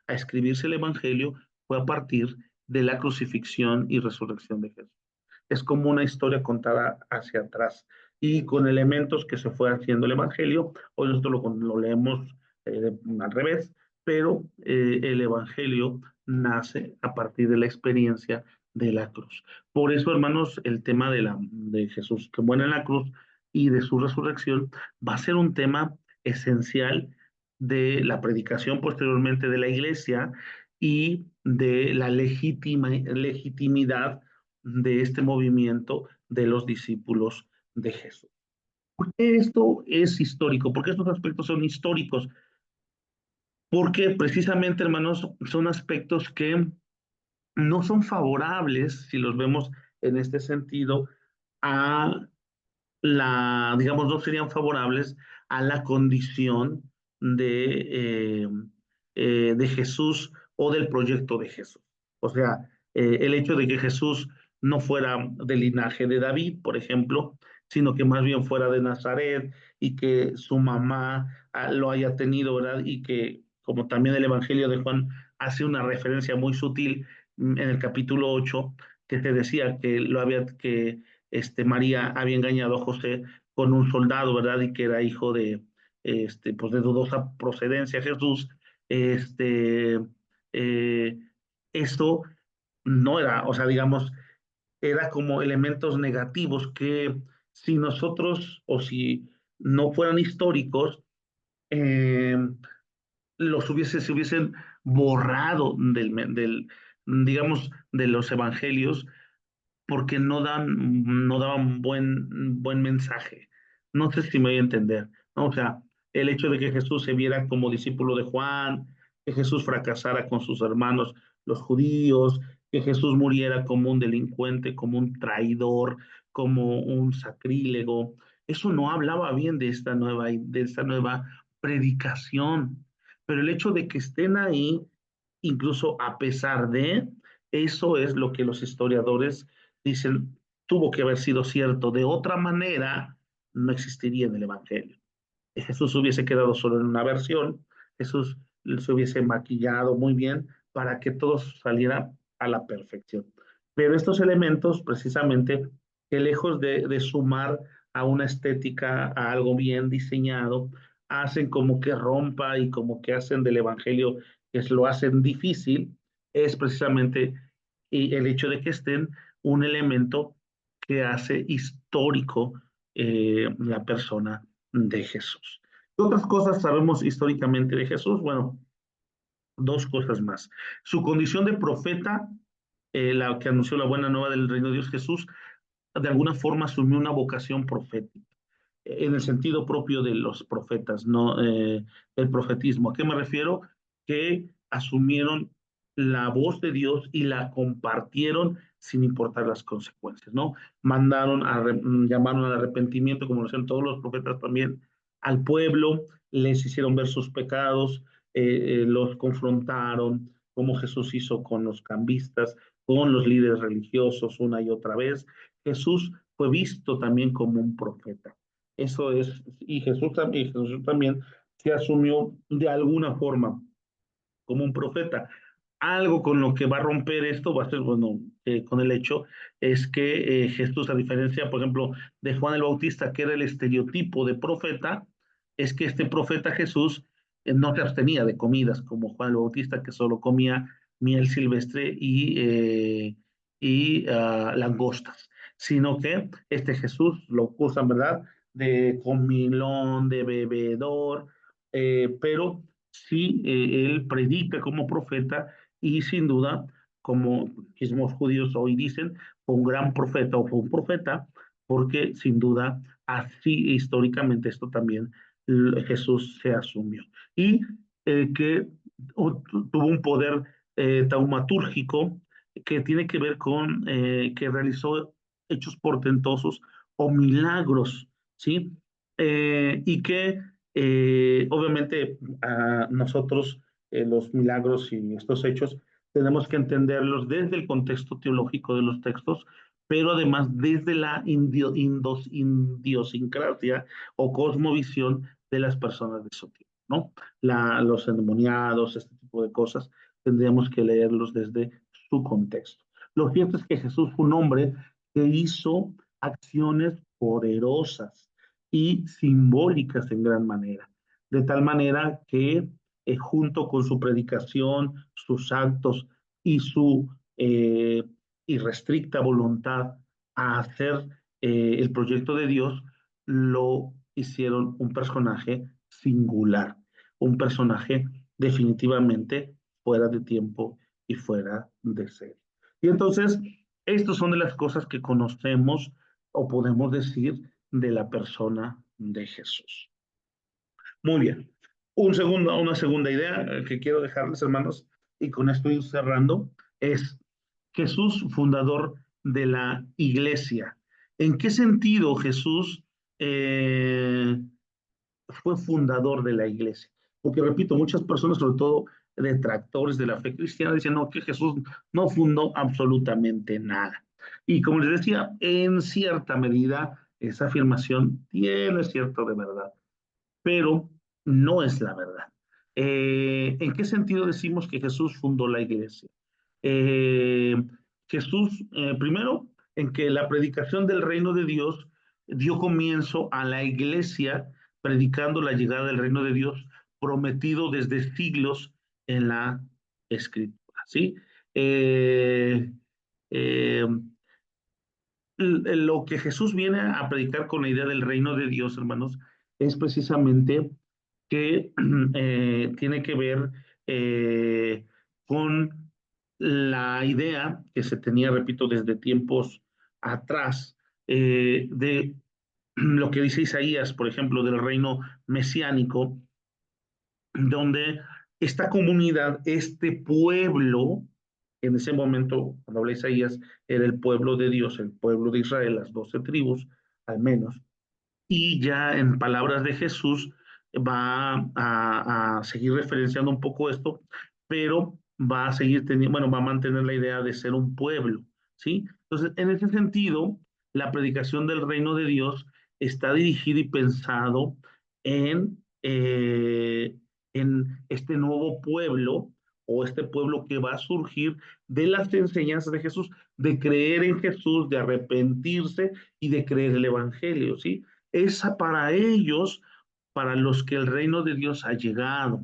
a escribirse el Evangelio, fue a partir de la crucifixión y resurrección de Jesús. Es como una historia contada hacia atrás y con elementos que se fue haciendo el Evangelio. Hoy nosotros lo leemos al revés, pero el Evangelio nace a partir de la experiencia de la cruz. Por eso, hermanos, el tema de Jesús que muere en la cruz y de su resurrección va a ser un tema esencial de la predicación posteriormente de la iglesia y de la legitimidad de este movimiento de los discípulos de Jesús. ¿Por qué esto es histórico? ¿Por qué estos aspectos son históricos? Porque precisamente, hermanos, son aspectos que no son favorables, si los vemos en este sentido, a digamos, no serían favorables a la condición de Jesús o del proyecto de Jesús. O sea, el hecho de que Jesús no fuera del linaje de David, por ejemplo, sino que más bien fuera de Nazaret y que su mamá lo haya tenido, ¿verdad? Y que, como también el Evangelio de Juan hace una referencia muy sutil en el capítulo 8, que te decía que María había engañado a José con un soldado, ¿verdad? Y que era hijo pues de dudosa procedencia, Jesús. Este, eh, Esto no era, o sea, digamos, era como elementos negativos que si nosotros o si no fueran históricos, eh, se hubiesen borrado digamos, de los evangelios porque no daban buen mensaje. No sé si me voy a entender, ¿no? O sea, el hecho de que Jesús se viera como discípulo de Juan, que Jesús fracasara con sus hermanos, los judíos, que Jesús muriera como un delincuente, como un traidor, como un sacrílego, eso no hablaba bien de esta nueva predicación. Pero el hecho de que estén ahí, incluso a pesar de, eso es lo que los historiadores dicen, tuvo que haber sido cierto. De otra manera, no existiría en el Evangelio. Jesús hubiese quedado solo en una versión, Jesús se hubiese maquillado muy bien para que todo saliera a la perfección. Pero estos elementos, precisamente, que lejos de sumar a una estética, a algo bien diseñado, hacen como que rompa y como que hacen del Evangelio, que lo hacen difícil, es precisamente el hecho de que estén un elemento que hace histórico la persona de Jesús. ¿Qué otras cosas sabemos históricamente de Jesús? Bueno, dos cosas más. Su condición de profeta, la que anunció la buena nueva del reino de Dios, Jesús, de alguna forma asumió una vocación profética, en el sentido propio de los profetas, no el profetismo. ¿A qué me refiero? Que asumieron la voz de Dios y la compartieron sin importar las consecuencias, ¿no? Llamaron al arrepentimiento, como lo hacían todos los profetas también, al pueblo, les hicieron ver sus pecados, los confrontaron, como Jesús hizo con los cambistas, con los líderes religiosos una y otra vez. Jesús fue visto también como un profeta. Eso es, Jesús también se asumió de alguna forma como un profeta. Algo con lo que va a romper esto va a ser, bueno, con el hecho, es que Jesús, a diferencia, por ejemplo, de Juan el Bautista, que era el estereotipo de profeta, es que este profeta Jesús no se abstenía de comidas, como Juan el Bautista, que solo comía miel silvestre y langostas, sino que este Jesús lo acusan, ¿verdad?, de comilón, de bebedor, pero sí, él predica como profeta y sin duda, como mismos judíos hoy dicen, fue un gran profeta o fue un profeta, porque sin duda así históricamente esto también Jesús se asumió. Y que tuvo un poder taumatúrgico que tiene que ver con que realizó hechos portentosos o milagros, ¿sí? Y que obviamente a nosotros los milagros y estos hechos tenemos que entenderlos desde el contexto teológico de los textos, pero además desde la idiosincrasia o cosmovisión de las personas de su tiempo, ¿no? Los endemoniados, este tipo de cosas, tendríamos que leerlos desde su contexto. Lo cierto es que Jesús fue un hombre que hizo acciones poderosas y simbólicas en gran manera, de tal manera que junto con su predicación, sus actos y su irrestricta voluntad a hacer el proyecto de Dios, lo hicieron un personaje singular, un personaje definitivamente fuera de tiempo y fuera de serie. Y entonces, estas son de las cosas que conocemos o podemos decir de la persona de Jesús. Muy bien. Una segunda idea que quiero dejarles, hermanos, y con esto ir cerrando, es Jesús, fundador de la iglesia. ¿En qué sentido Jesús fue fundador de la iglesia? Porque, repito, muchas personas, sobre todo detractores de la fe cristiana, dicen no, que Jesús no fundó absolutamente nada. Y como les decía, en cierta medida esa afirmación tiene cierto de verdad, pero no es la verdad. ¿En qué sentido decimos que Jesús fundó la iglesia? Eh, Jesús, primero, en que la predicación del reino de Dios dio comienzo a la iglesia predicando la llegada del reino de Dios prometido desde siglos en la escritura, ¿sí? Eh, eh, lo que Jesús viene a predicar con la idea del reino de Dios, hermanos, es precisamente que tiene que ver con la idea que se tenía, repito, desde tiempos atrás, de lo que dice Isaías, por ejemplo, del reino mesiánico, donde esta comunidad, este pueblo, en ese momento, cuando habla Isaías, era el pueblo de Dios, el pueblo de Israel, las 12 tribus, al menos, y ya en palabras de Jesús, va a seguir referenciando un poco esto, pero va a seguir teniendo, bueno, va a mantener la idea de ser un pueblo, ¿sí? Entonces, en ese sentido, la predicación del reino de Dios está dirigida y pensado en este nuevo pueblo o este pueblo que va a surgir de las enseñanzas de Jesús, de creer en Jesús, de arrepentirse y de creer el Evangelio, ¿sí? Esa para ellos, para los que el reino de Dios ha llegado,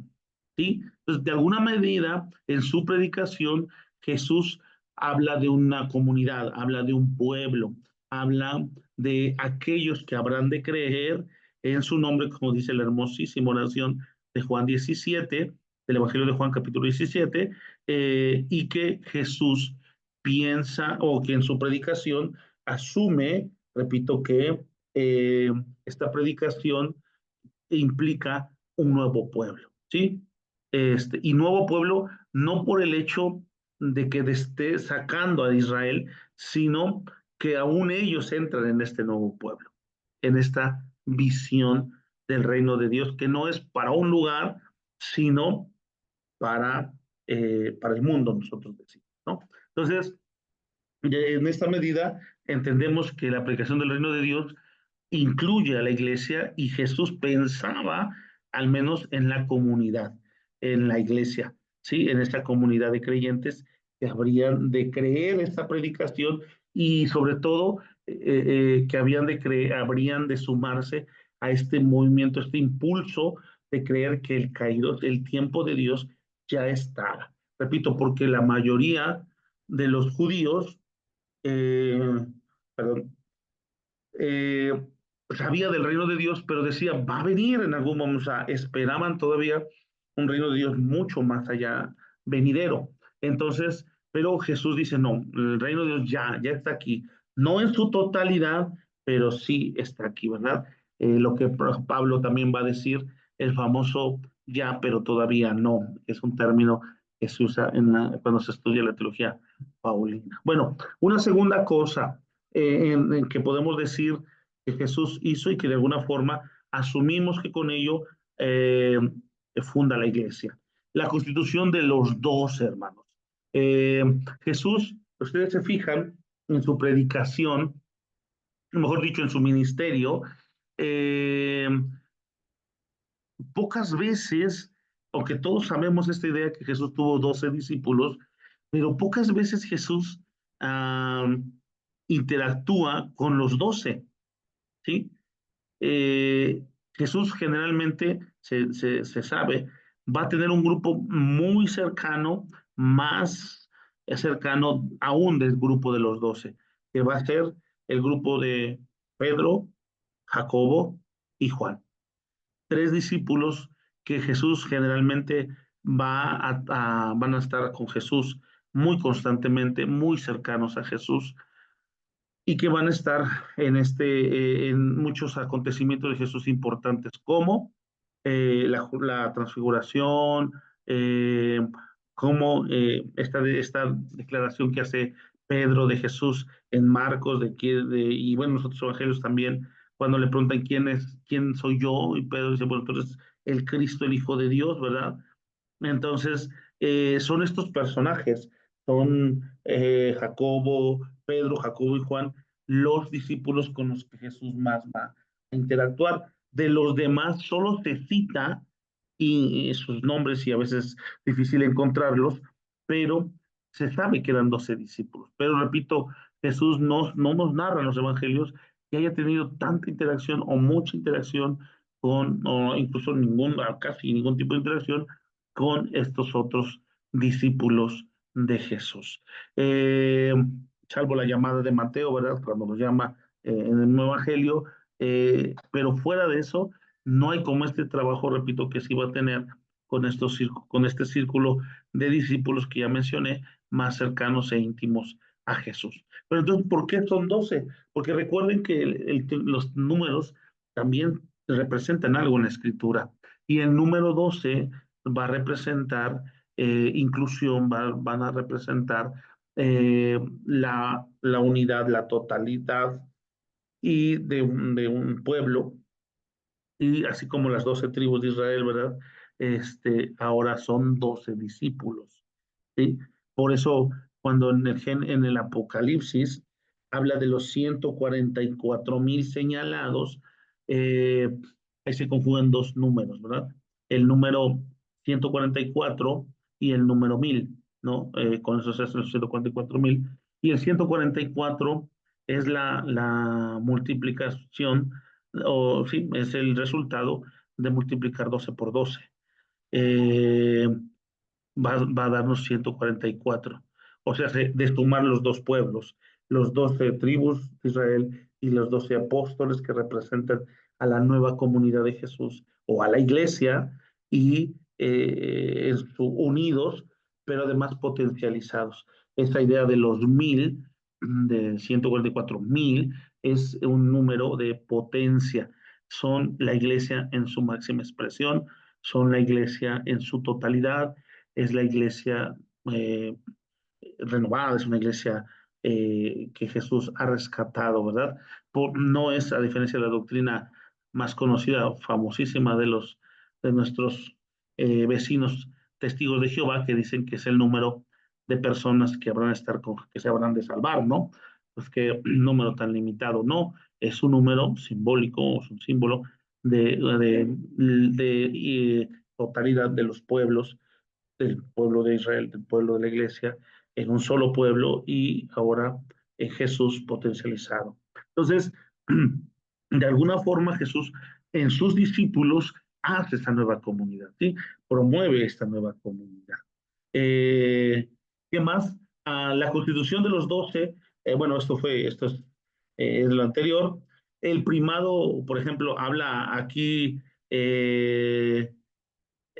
¿sí? Entonces, de alguna medida, en su predicación, Jesús habla de una comunidad, habla de un pueblo, habla de aquellos que habrán de creer en su nombre, como dice la hermosísima oración de Juan 17, del Evangelio de Juan capítulo 17, y que Jesús piensa o que en su predicación asume, repito, que esta predicación implica un nuevo pueblo, ¿sí? Y nuevo pueblo no por el hecho de que esté sacando a Israel, sino que aún ellos entran en este nuevo pueblo, en esta visión del reino de Dios, que no es para un lugar, sino para el mundo, nosotros decimos, ¿no? Entonces, en esta medida, entendemos que la aplicación del reino de Dios incluye a la iglesia y Jesús pensaba al menos en la comunidad, en la iglesia, ¿sí? En esta comunidad de creyentes que habrían de creer esta predicación y sobre todo que habrían de sumarse a este movimiento, este impulso de creer que el caído, el tiempo de Dios ya estaba. Repito, porque la mayoría de los judíos, eh, perdón, eh, sabía del reino de Dios, pero decía, va a venir en algún momento, o sea, esperaban todavía un reino de Dios mucho más allá, venidero. Entonces, pero Jesús dice, no, el reino de Dios ya está aquí, no en su totalidad, pero sí está aquí, ¿verdad? Lo que Pablo también va a decir, el famoso ya, pero todavía no, es un término que se usa cuando se estudia la teología paulina. Bueno, una segunda cosa en que podemos decir que Jesús hizo y que de alguna forma asumimos que con ello eh, funda la iglesia. La constitución de los 12 hermanos. Eh, Jesús, ustedes se fijan en su predicación, mejor dicho, en su ministerio, eh, pocas veces, aunque todos sabemos esta idea que Jesús tuvo 12 discípulos, pero pocas veces Jesús interactúa con los 12, ¿sí? Eh, Jesús generalmente se sabe, va a tener un grupo muy cercano, más cercano aún del grupo de los 12, que va a ser el grupo de Pedro, Jacobo y Juan. Tres discípulos que Jesús generalmente van a estar con Jesús muy constantemente, muy cercanos a Jesús y que van a estar en muchos acontecimientos de Jesús importantes, como la transfiguración, eh, como esta declaración que hace Pedro de Jesús en Marcos, y bueno, los otros evangelios también, cuando le preguntan quién soy yo, y Pedro dice, bueno, tú eres el Cristo, el Hijo de Dios, ¿verdad? Entonces, son estos personajes, son Jacobo, Pedro, Jacobo y Juan, los discípulos con los que Jesús más va a interactuar. De los demás solo se cita y sus nombres y a veces es difícil encontrarlos, pero se sabe que eran 12 discípulos. Pero repito, Jesús no nos narra en los evangelios que haya tenido tanta interacción o mucha interacción o incluso casi ningún tipo de interacción con estos otros discípulos de Jesús. Eh, Salvo la llamada de Mateo, ¿verdad? Cuando lo llama en el Nuevo Evangelio, pero fuera de eso, no hay como este trabajo, repito, que se iba a tener con este círculo de discípulos que ya mencioné, más cercanos e íntimos a Jesús. Pero entonces, ¿por qué son 12? Porque recuerden que los números también representan algo en la escritura. Y el número 12 va a representar inclusión, van a representar la unidad, la totalidad y de un pueblo y así como las 12 tribus de Israel, ¿verdad? Ahora son 12 discípulos, ¿sí? Por eso, cuando en el Apocalipsis habla de los 144,000 señalados, eh, ahí se conjugan dos números, ¿verdad? El número 144 y el número 1000, ¿no? Con eso se hacen los 144,000. Y el 144 es la multiplicación, o sí, es el resultado de multiplicar 12 por 12. Eh, va a darnos 144. O sea, de sumar los dos pueblos, los 12 tribus de Israel y los 12 apóstoles que representan a la nueva comunidad de Jesús o a la iglesia y unidos, pero además potencializados. Esta idea de los 1000, de 144,000, es un número de potencia. Son la iglesia en su máxima expresión, son la iglesia en su totalidad, es la iglesia eh, renovada, es una iglesia que Jesús ha rescatado, ¿verdad? No es, a diferencia de la doctrina más conocida, famosísima de nuestros vecinos testigos de Jehová, que dicen que es el número de personas que habrán de estar que se habrán de salvar, ¿no? Pues qué número tan limitado, no, es un número simbólico, es un símbolo de totalidad de los pueblos, del pueblo de Israel, del pueblo de la iglesia, en un solo pueblo y ahora en Jesús potencializado. Entonces, de alguna forma Jesús en sus discípulos hace esta nueva comunidad, ¿sí? Promueve esta nueva comunidad. Eh, ¿Qué más? La constitución de los 12, bueno, es lo anterior. El primado, por ejemplo, habla aquí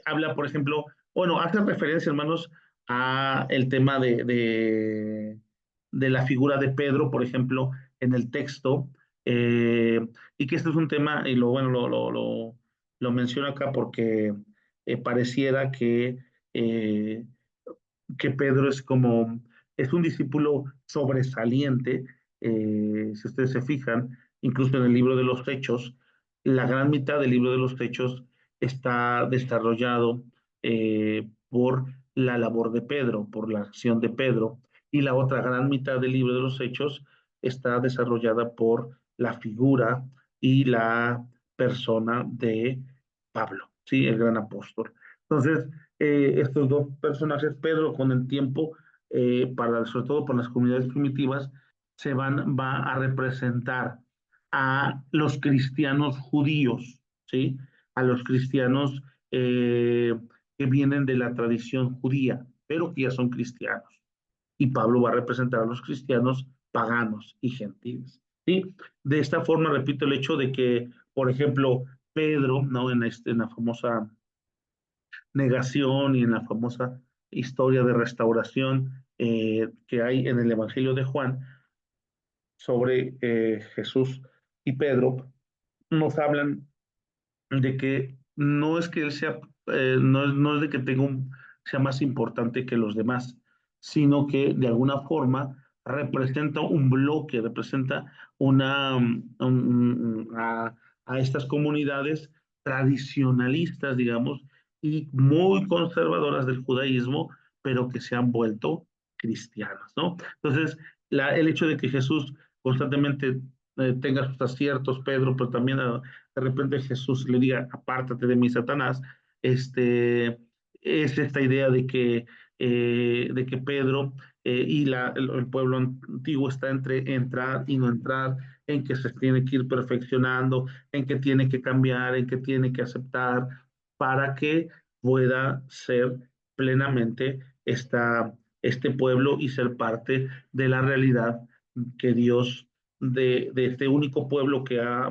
habla, por ejemplo, bueno, hace referencia, hermanos, a el tema de la figura de Pedro, por ejemplo, en el texto, y que este es un tema, y lo menciono acá porque pareciera eh, que Pedro es un discípulo sobresaliente. Si ustedes se fijan, incluso en el libro de los Hechos, la gran mitad del libro de los Hechos está desarrollado por la labor de Pedro, por la acción de Pedro, y la otra gran mitad del libro de los Hechos está desarrollada por la figura y la persona de Pablo, ¿sí? El gran apóstol. Entonces, estos dos personajes, Pedro con el tiempo, sobre todo por las comunidades primitivas, va a representar a los cristianos judíos, ¿sí? A los cristianos que vienen de la tradición judía, pero que ya son cristianos. Y Pablo va a representar a los cristianos paganos y gentiles, ¿sí? De esta forma, repito, el hecho de que, por ejemplo, Pedro, ¿no? En la famosa negación y en la famosa historia de restauración que hay en el Evangelio de Juan sobre Jesús y Pedro, nos hablan de que no es que él sea, no es de que sea más importante que los demás, sino que de alguna forma representa un bloque, representa a estas comunidades tradicionalistas, digamos, y muy conservadoras del judaísmo, pero que se han vuelto cristianas, ¿no? Entonces, el hecho de que Jesús constantemente tenga sus aciertos, Pedro, pero también de repente Jesús le diga, apártate de mí, Satanás, es esta idea de que Pedro y el pueblo antiguo está entre entrar y no entrar, en que se tiene que ir perfeccionando, en que tiene que cambiar, en que tiene que aceptar, para que pueda ser plenamente este pueblo y ser parte de la realidad que Dios de este único pueblo que ha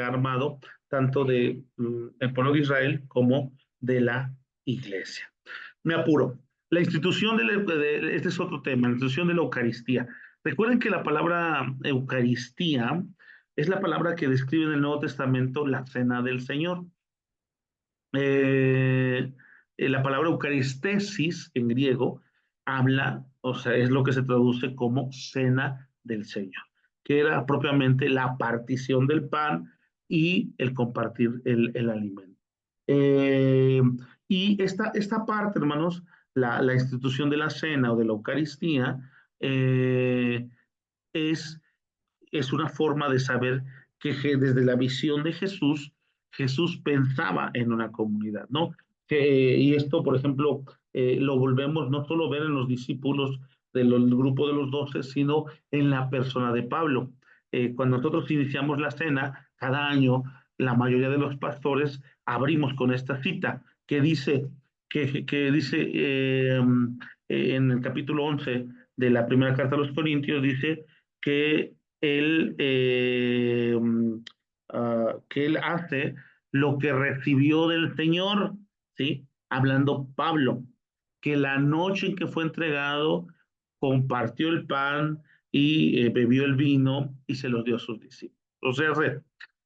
armado, tanto de el pueblo de Israel como de la iglesia. Me apuro. La institución este es otro tema, la institución de la Eucaristía. Recuerden que la palabra Eucaristía es la palabra que describe en el Nuevo Testamento la cena del Señor. Eh, la palabra Eucaristesis en griego habla, o sea, es lo que se traduce como cena del Señor, que era propiamente la partición del pan y el compartir el alimento. Eh, y esta parte, hermanos, la institución de la cena o de la Eucaristía, eh, es es una forma de saber que desde la visión de Jesús, Jesús pensaba en una comunidad, ¿no? Y esto, por ejemplo, lo volvemos no solo ver en los discípulos del grupo de los 12, sino en la persona de Pablo. Cuando nosotros iniciamos la cena, cada año, la mayoría de los pastores abrimos con esta cita que dice, que dice en el capítulo 11 de la primera carta a los Corintios, dice que él, que él hace lo que recibió del Señor, ¿sí? Hablando Pablo, que la noche en que fue entregado, compartió el pan y bebió el vino y se los dio a sus discípulos. O sea,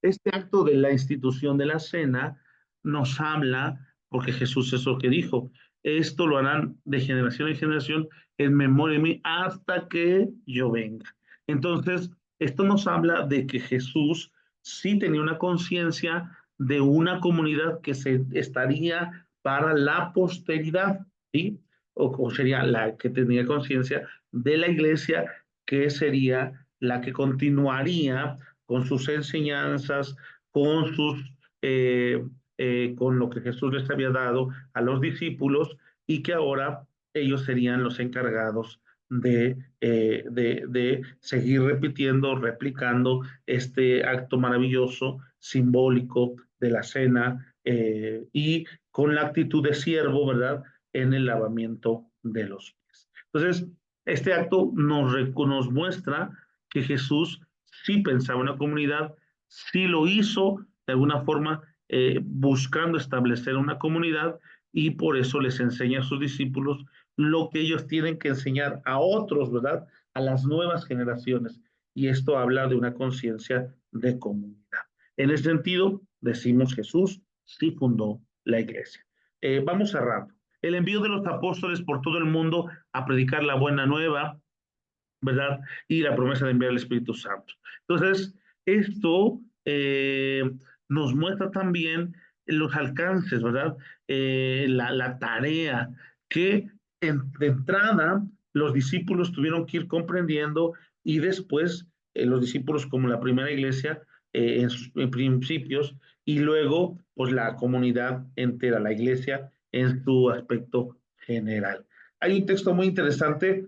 este acto de la institución de la cena nos habla, porque Jesús es lo que dijo, esto lo harán de generación en generación en memoria de mí hasta que yo venga. Entonces, esto nos habla de que Jesús sí tenía una conciencia de una comunidad que se estaría para la posteridad, ¿sí? O sería la que tenía conciencia de la iglesia, que sería la que continuaría con sus enseñanzas, con sus con lo que Jesús les había dado a los discípulos y que ahora ellos serían los encargados de seguir repitiendo, replicando este acto maravilloso, simbólico de la cena y con la actitud de siervo, ¿verdad? En el lavamiento de los pies. Entonces, este acto nos muestra que Jesús sí pensaba en la comunidad, sí lo hizo de alguna forma buscando establecer una comunidad y por eso les enseña a sus discípulos lo que ellos tienen que enseñar a otros, ¿verdad? A las nuevas generaciones. Y esto habla de una conciencia de comunidad. En ese sentido, decimos Jesús sí fundó la iglesia. Vamos cerrando. El envío de los apóstoles por todo el mundo a predicar la buena nueva, ¿verdad? Y la promesa de enviar el Espíritu Santo. Entonces, esto nos muestra también los alcances, ¿verdad? La tarea que de entrada los discípulos tuvieron que ir comprendiendo y después los discípulos como la primera iglesia en sus en principios y luego pues la comunidad entera, la iglesia en su aspecto general. Hay un texto muy interesante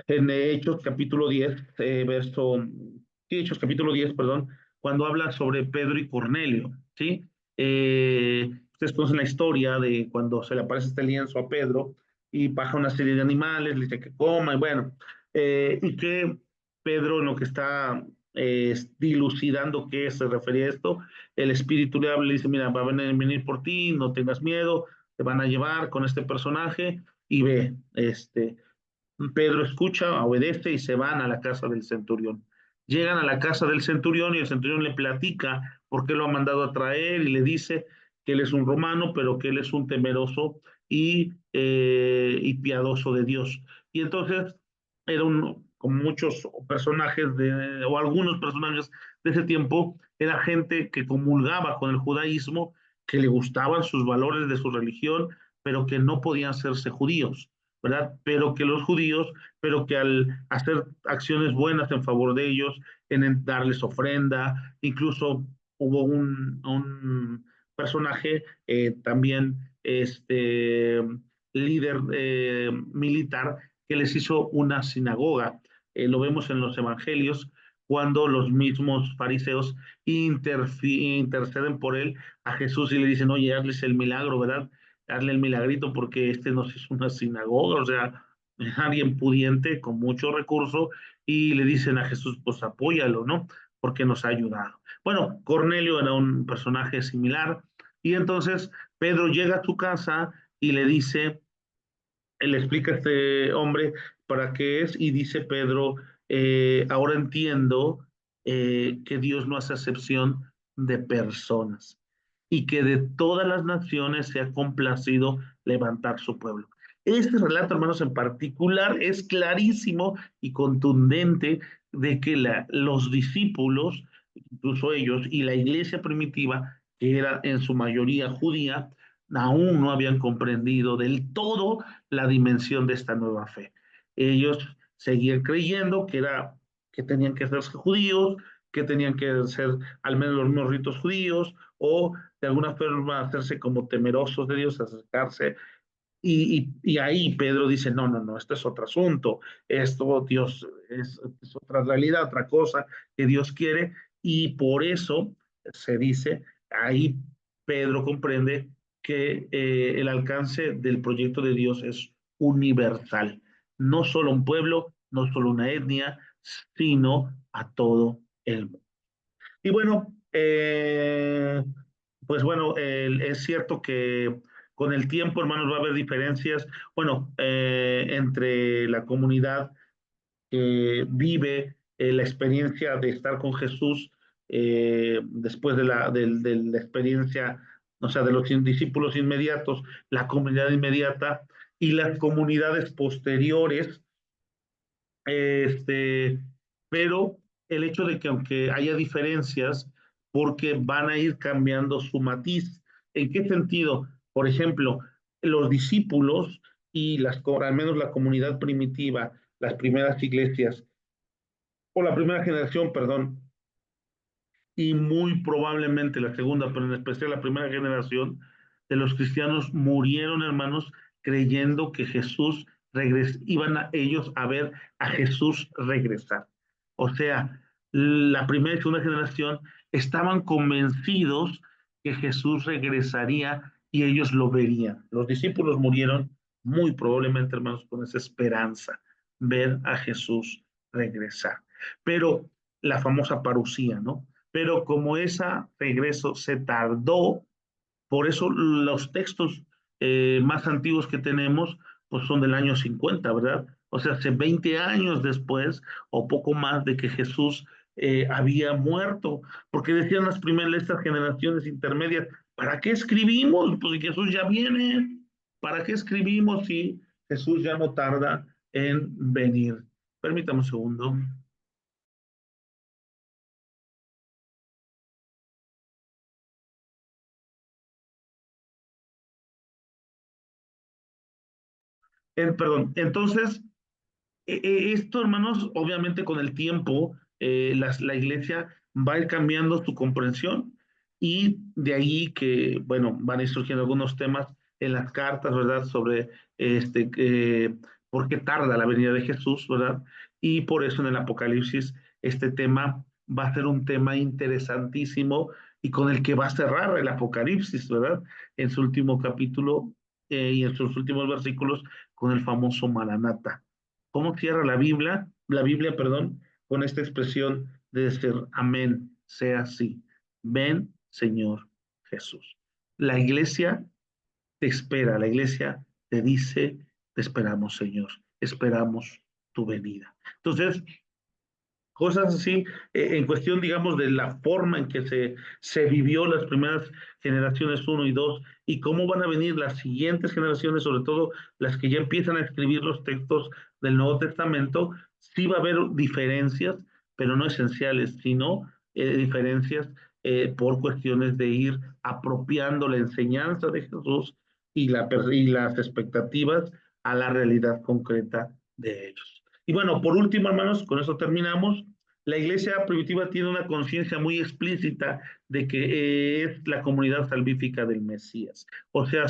en Hechos capítulo 10, sí, Hechos capítulo 10, perdón, cuando habla sobre Pedro y Cornelio, ¿sí? Ustedes conocen la historia de cuando se le aparece este lienzo a Pedro y baja una serie de animales, le dice que coma, y bueno, y que Pedro en lo que está dilucidando qué se refería a esto, el Espíritu le habla y le dice, mira, va a venir por ti, no tengas miedo, te van a llevar con este personaje y ve, Pedro escucha, obedece y se van a la casa del centurión. Llegan a la casa del centurión y el centurión le platica por qué lo ha mandado a traer y le dice que él es un romano, pero que él es un temeroso y piadoso de Dios. Y entonces era como muchos personajes o algunos personajes de ese tiempo, era gente que comulgaba con el judaísmo, que le gustaban sus valores de su religión, pero que no podían hacerse judíos. ¿Verdad? Pero que los judíos, pero que al hacer acciones buenas en favor de ellos, en darles ofrenda, incluso hubo un personaje también, líder militar, que les hizo una sinagoga. Lo vemos en los evangelios, cuando los mismos fariseos interceden por él a Jesús y le dicen, oye, hazles el milagro, ¿verdad? Darle el milagrito porque este nos hizo una sinagoga, o sea, alguien pudiente con mucho recurso y le dicen a Jesús, pues apóyalo, ¿no? Porque nos ha ayudado. Bueno, Cornelio era un personaje similar y entonces Pedro llega a su casa y le dice, le explica a este hombre para qué es y dice Pedro, ahora entiendo que Dios no hace acepción de personas y que de todas las naciones se ha complacido levantar su pueblo. Este relato, hermanos, en particular es clarísimo y contundente de que los discípulos, incluso ellos, y la iglesia primitiva, que era en su mayoría judía, aún no habían comprendido del todo la dimensión de esta nueva fe. Ellos seguían creyendo que tenían que hacerse judíos, que tenían que hacer al menos los mismos ritos judíos, o de alguna forma hacerse como temerosos de Dios, acercarse. Y ahí Pedro dice, no, no, no, esto es otro asunto, esto Dios es otra realidad, otra cosa que Dios quiere, y por eso se dice, ahí Pedro comprende que el alcance del proyecto de Dios es universal, no solo un pueblo, no solo una etnia, sino a todo el mundo. Y bueno, pues bueno, es cierto que con el tiempo, hermanos, va a haber diferencias, bueno, entre la comunidad que vive la experiencia de estar con Jesús después de la experiencia, o sea, de los discípulos inmediatos, la comunidad inmediata y las comunidades posteriores, este, pero el hecho de que aunque haya diferencias, porque van a ir cambiando su matiz. ¿En qué sentido? Por ejemplo, los discípulos y al menos la comunidad primitiva, las primeras iglesias, o la primera generación, perdón, y muy probablemente la segunda, pero en especial la primera generación de los cristianos murieron, hermanos, creyendo que Jesús iban a ellos a ver a Jesús regresar. O sea, la primera y segunda generación estaban convencidos que Jesús regresaría y ellos lo verían. Los discípulos murieron muy probablemente, hermanos, con esa esperanza, ver a Jesús regresar. Pero la famosa parucía, ¿no? Pero como ese regreso se tardó, por eso los textos más antiguos que tenemos pues son del año 50, ¿verdad? O sea, hace 20 años después o poco más de que Jesús había muerto, porque decían las primeras, estas generaciones intermedias, ¿para qué escribimos? Pues si Jesús ya viene, ¿para qué escribimos si Jesús ya no tarda en venir? Permítame un segundo. Perdón, entonces, esto, hermanos, obviamente con el tiempo, la iglesia va a ir cambiando su comprensión y de ahí que, bueno, van a ir surgiendo algunos temas en las cartas, ¿verdad? Sobre por qué tarda la venida de Jesús, ¿verdad? Y por eso en el Apocalipsis este tema va a ser un tema interesantísimo y con el que va a cerrar el Apocalipsis, ¿verdad? En su último capítulo y en sus últimos versículos con el famoso Maranata. ¿Cómo cierra la Biblia, perdón, con esta expresión de decir, amén, sea así. Ven, Señor Jesús. La iglesia te espera, la iglesia te dice, te esperamos, Señor, esperamos tu venida. Entonces, cosas así, en cuestión, digamos, de la forma en que se vivió las primeras generaciones uno y 2 y cómo van a venir las siguientes generaciones, sobre todo las que ya empiezan a escribir los textos del Nuevo Testamento, sí va a haber diferencias, pero no esenciales, sino diferencias por cuestiones de ir apropiando la enseñanza de Jesús y las expectativas a la realidad concreta de ellos. Y bueno, por último, hermanos, con eso terminamos. La iglesia primitiva tiene una conciencia muy explícita de que es la comunidad salvífica del Mesías. O sea,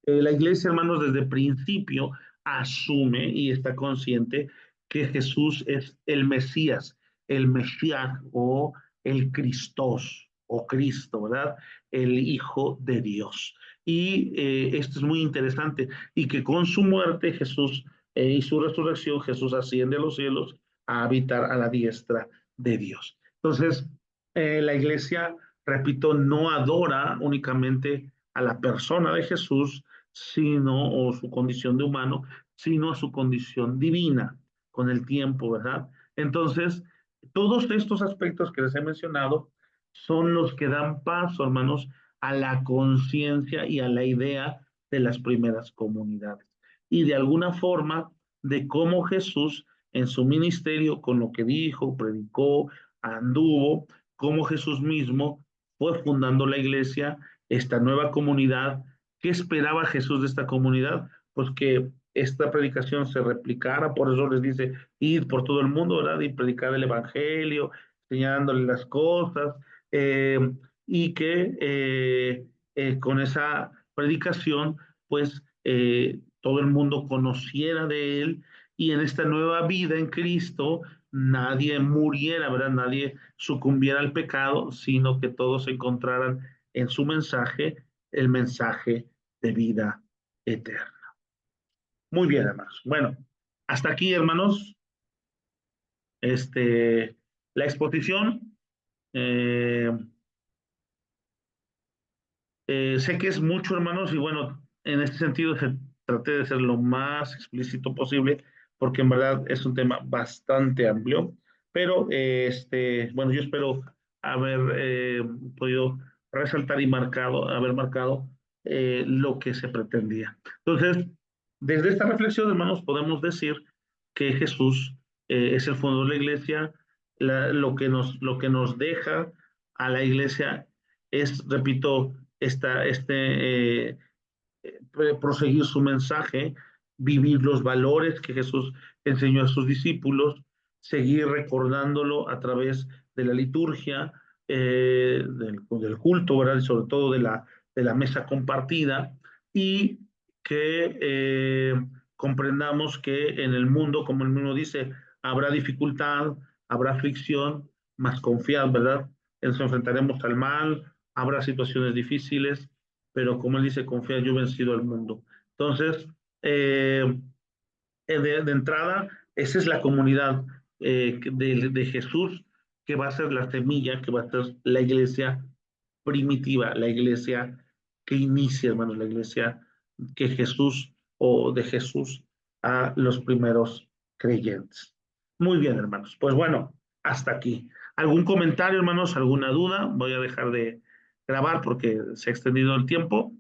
la iglesia, hermanos, desde el principio asume y está consciente que Jesús es el Mesías, el Mesías o el Cristos o Cristo, ¿verdad? El Hijo de Dios. Y esto es muy interesante y que con su muerte Jesús y su resurrección Jesús asciende a los cielos a habitar a la diestra de Dios. Entonces, la iglesia, repito, no adora únicamente a la persona de Jesús, sino, o su condición de humano, sino a su condición divina con el tiempo, ¿verdad? Entonces, todos estos aspectos que les he mencionado son los que dan paso, hermanos, a la conciencia y a la idea de las primeras comunidades. y de alguna forma de cómo Jesús en su ministerio, con lo que dijo, predicó, anduvo, cómo Jesús mismo fue fundando la iglesia, esta nueva comunidad. ¿Qué esperaba Jesús de esta comunidad? Pues que esta predicación se replicara, por eso les dice, ir por todo el mundo, ¿verdad? Y predicar el evangelio, enseñándole las cosas, eh, y que con esa predicación, pues todo el mundo conociera de él y en esta nueva vida en Cristo nadie muriera, ¿verdad? Nadie sucumbiera al pecado, sino que todos encontraran en su mensaje el mensaje de vida eterna. Muy bien, hermanos. Bueno, hasta aquí, hermanos, este, la exposición. Eh, sé que es mucho, hermanos, y bueno, en este sentido traté de ser lo más explícito posible, porque en verdad es un tema bastante amplio, pero bueno, yo espero haber podido resaltar y haber marcado lo que se pretendía. Entonces, desde esta reflexión, hermanos, podemos decir que Jesús es el fundador de la iglesia, lo que nos deja a la iglesia es, repito, proseguir su mensaje, vivir los valores que Jesús enseñó a sus discípulos, seguir recordándolo a través de la liturgia, del culto, ¿verdad? Y sobre todo de la mesa compartida, y que comprendamos que en el mundo, como el mismo dice, habrá dificultad, habrá aflicción, más confiad, ¿verdad? Nos enfrentaremos al mal, habrá situaciones difíciles, pero como él dice, confía, yo he vencido al mundo. Entonces, de entrada, esa es la comunidad de Jesús, que va a ser la semilla, que va a ser la iglesia primitiva, la iglesia que inicia, hermanos, la iglesia que Jesús o de Jesús a los primeros creyentes. Muy bien, hermanos. Pues bueno, hasta aquí. ¿Algún comentario, hermanos? ¿Alguna duda? Voy a dejar de grabar porque se ha extendido el tiempo.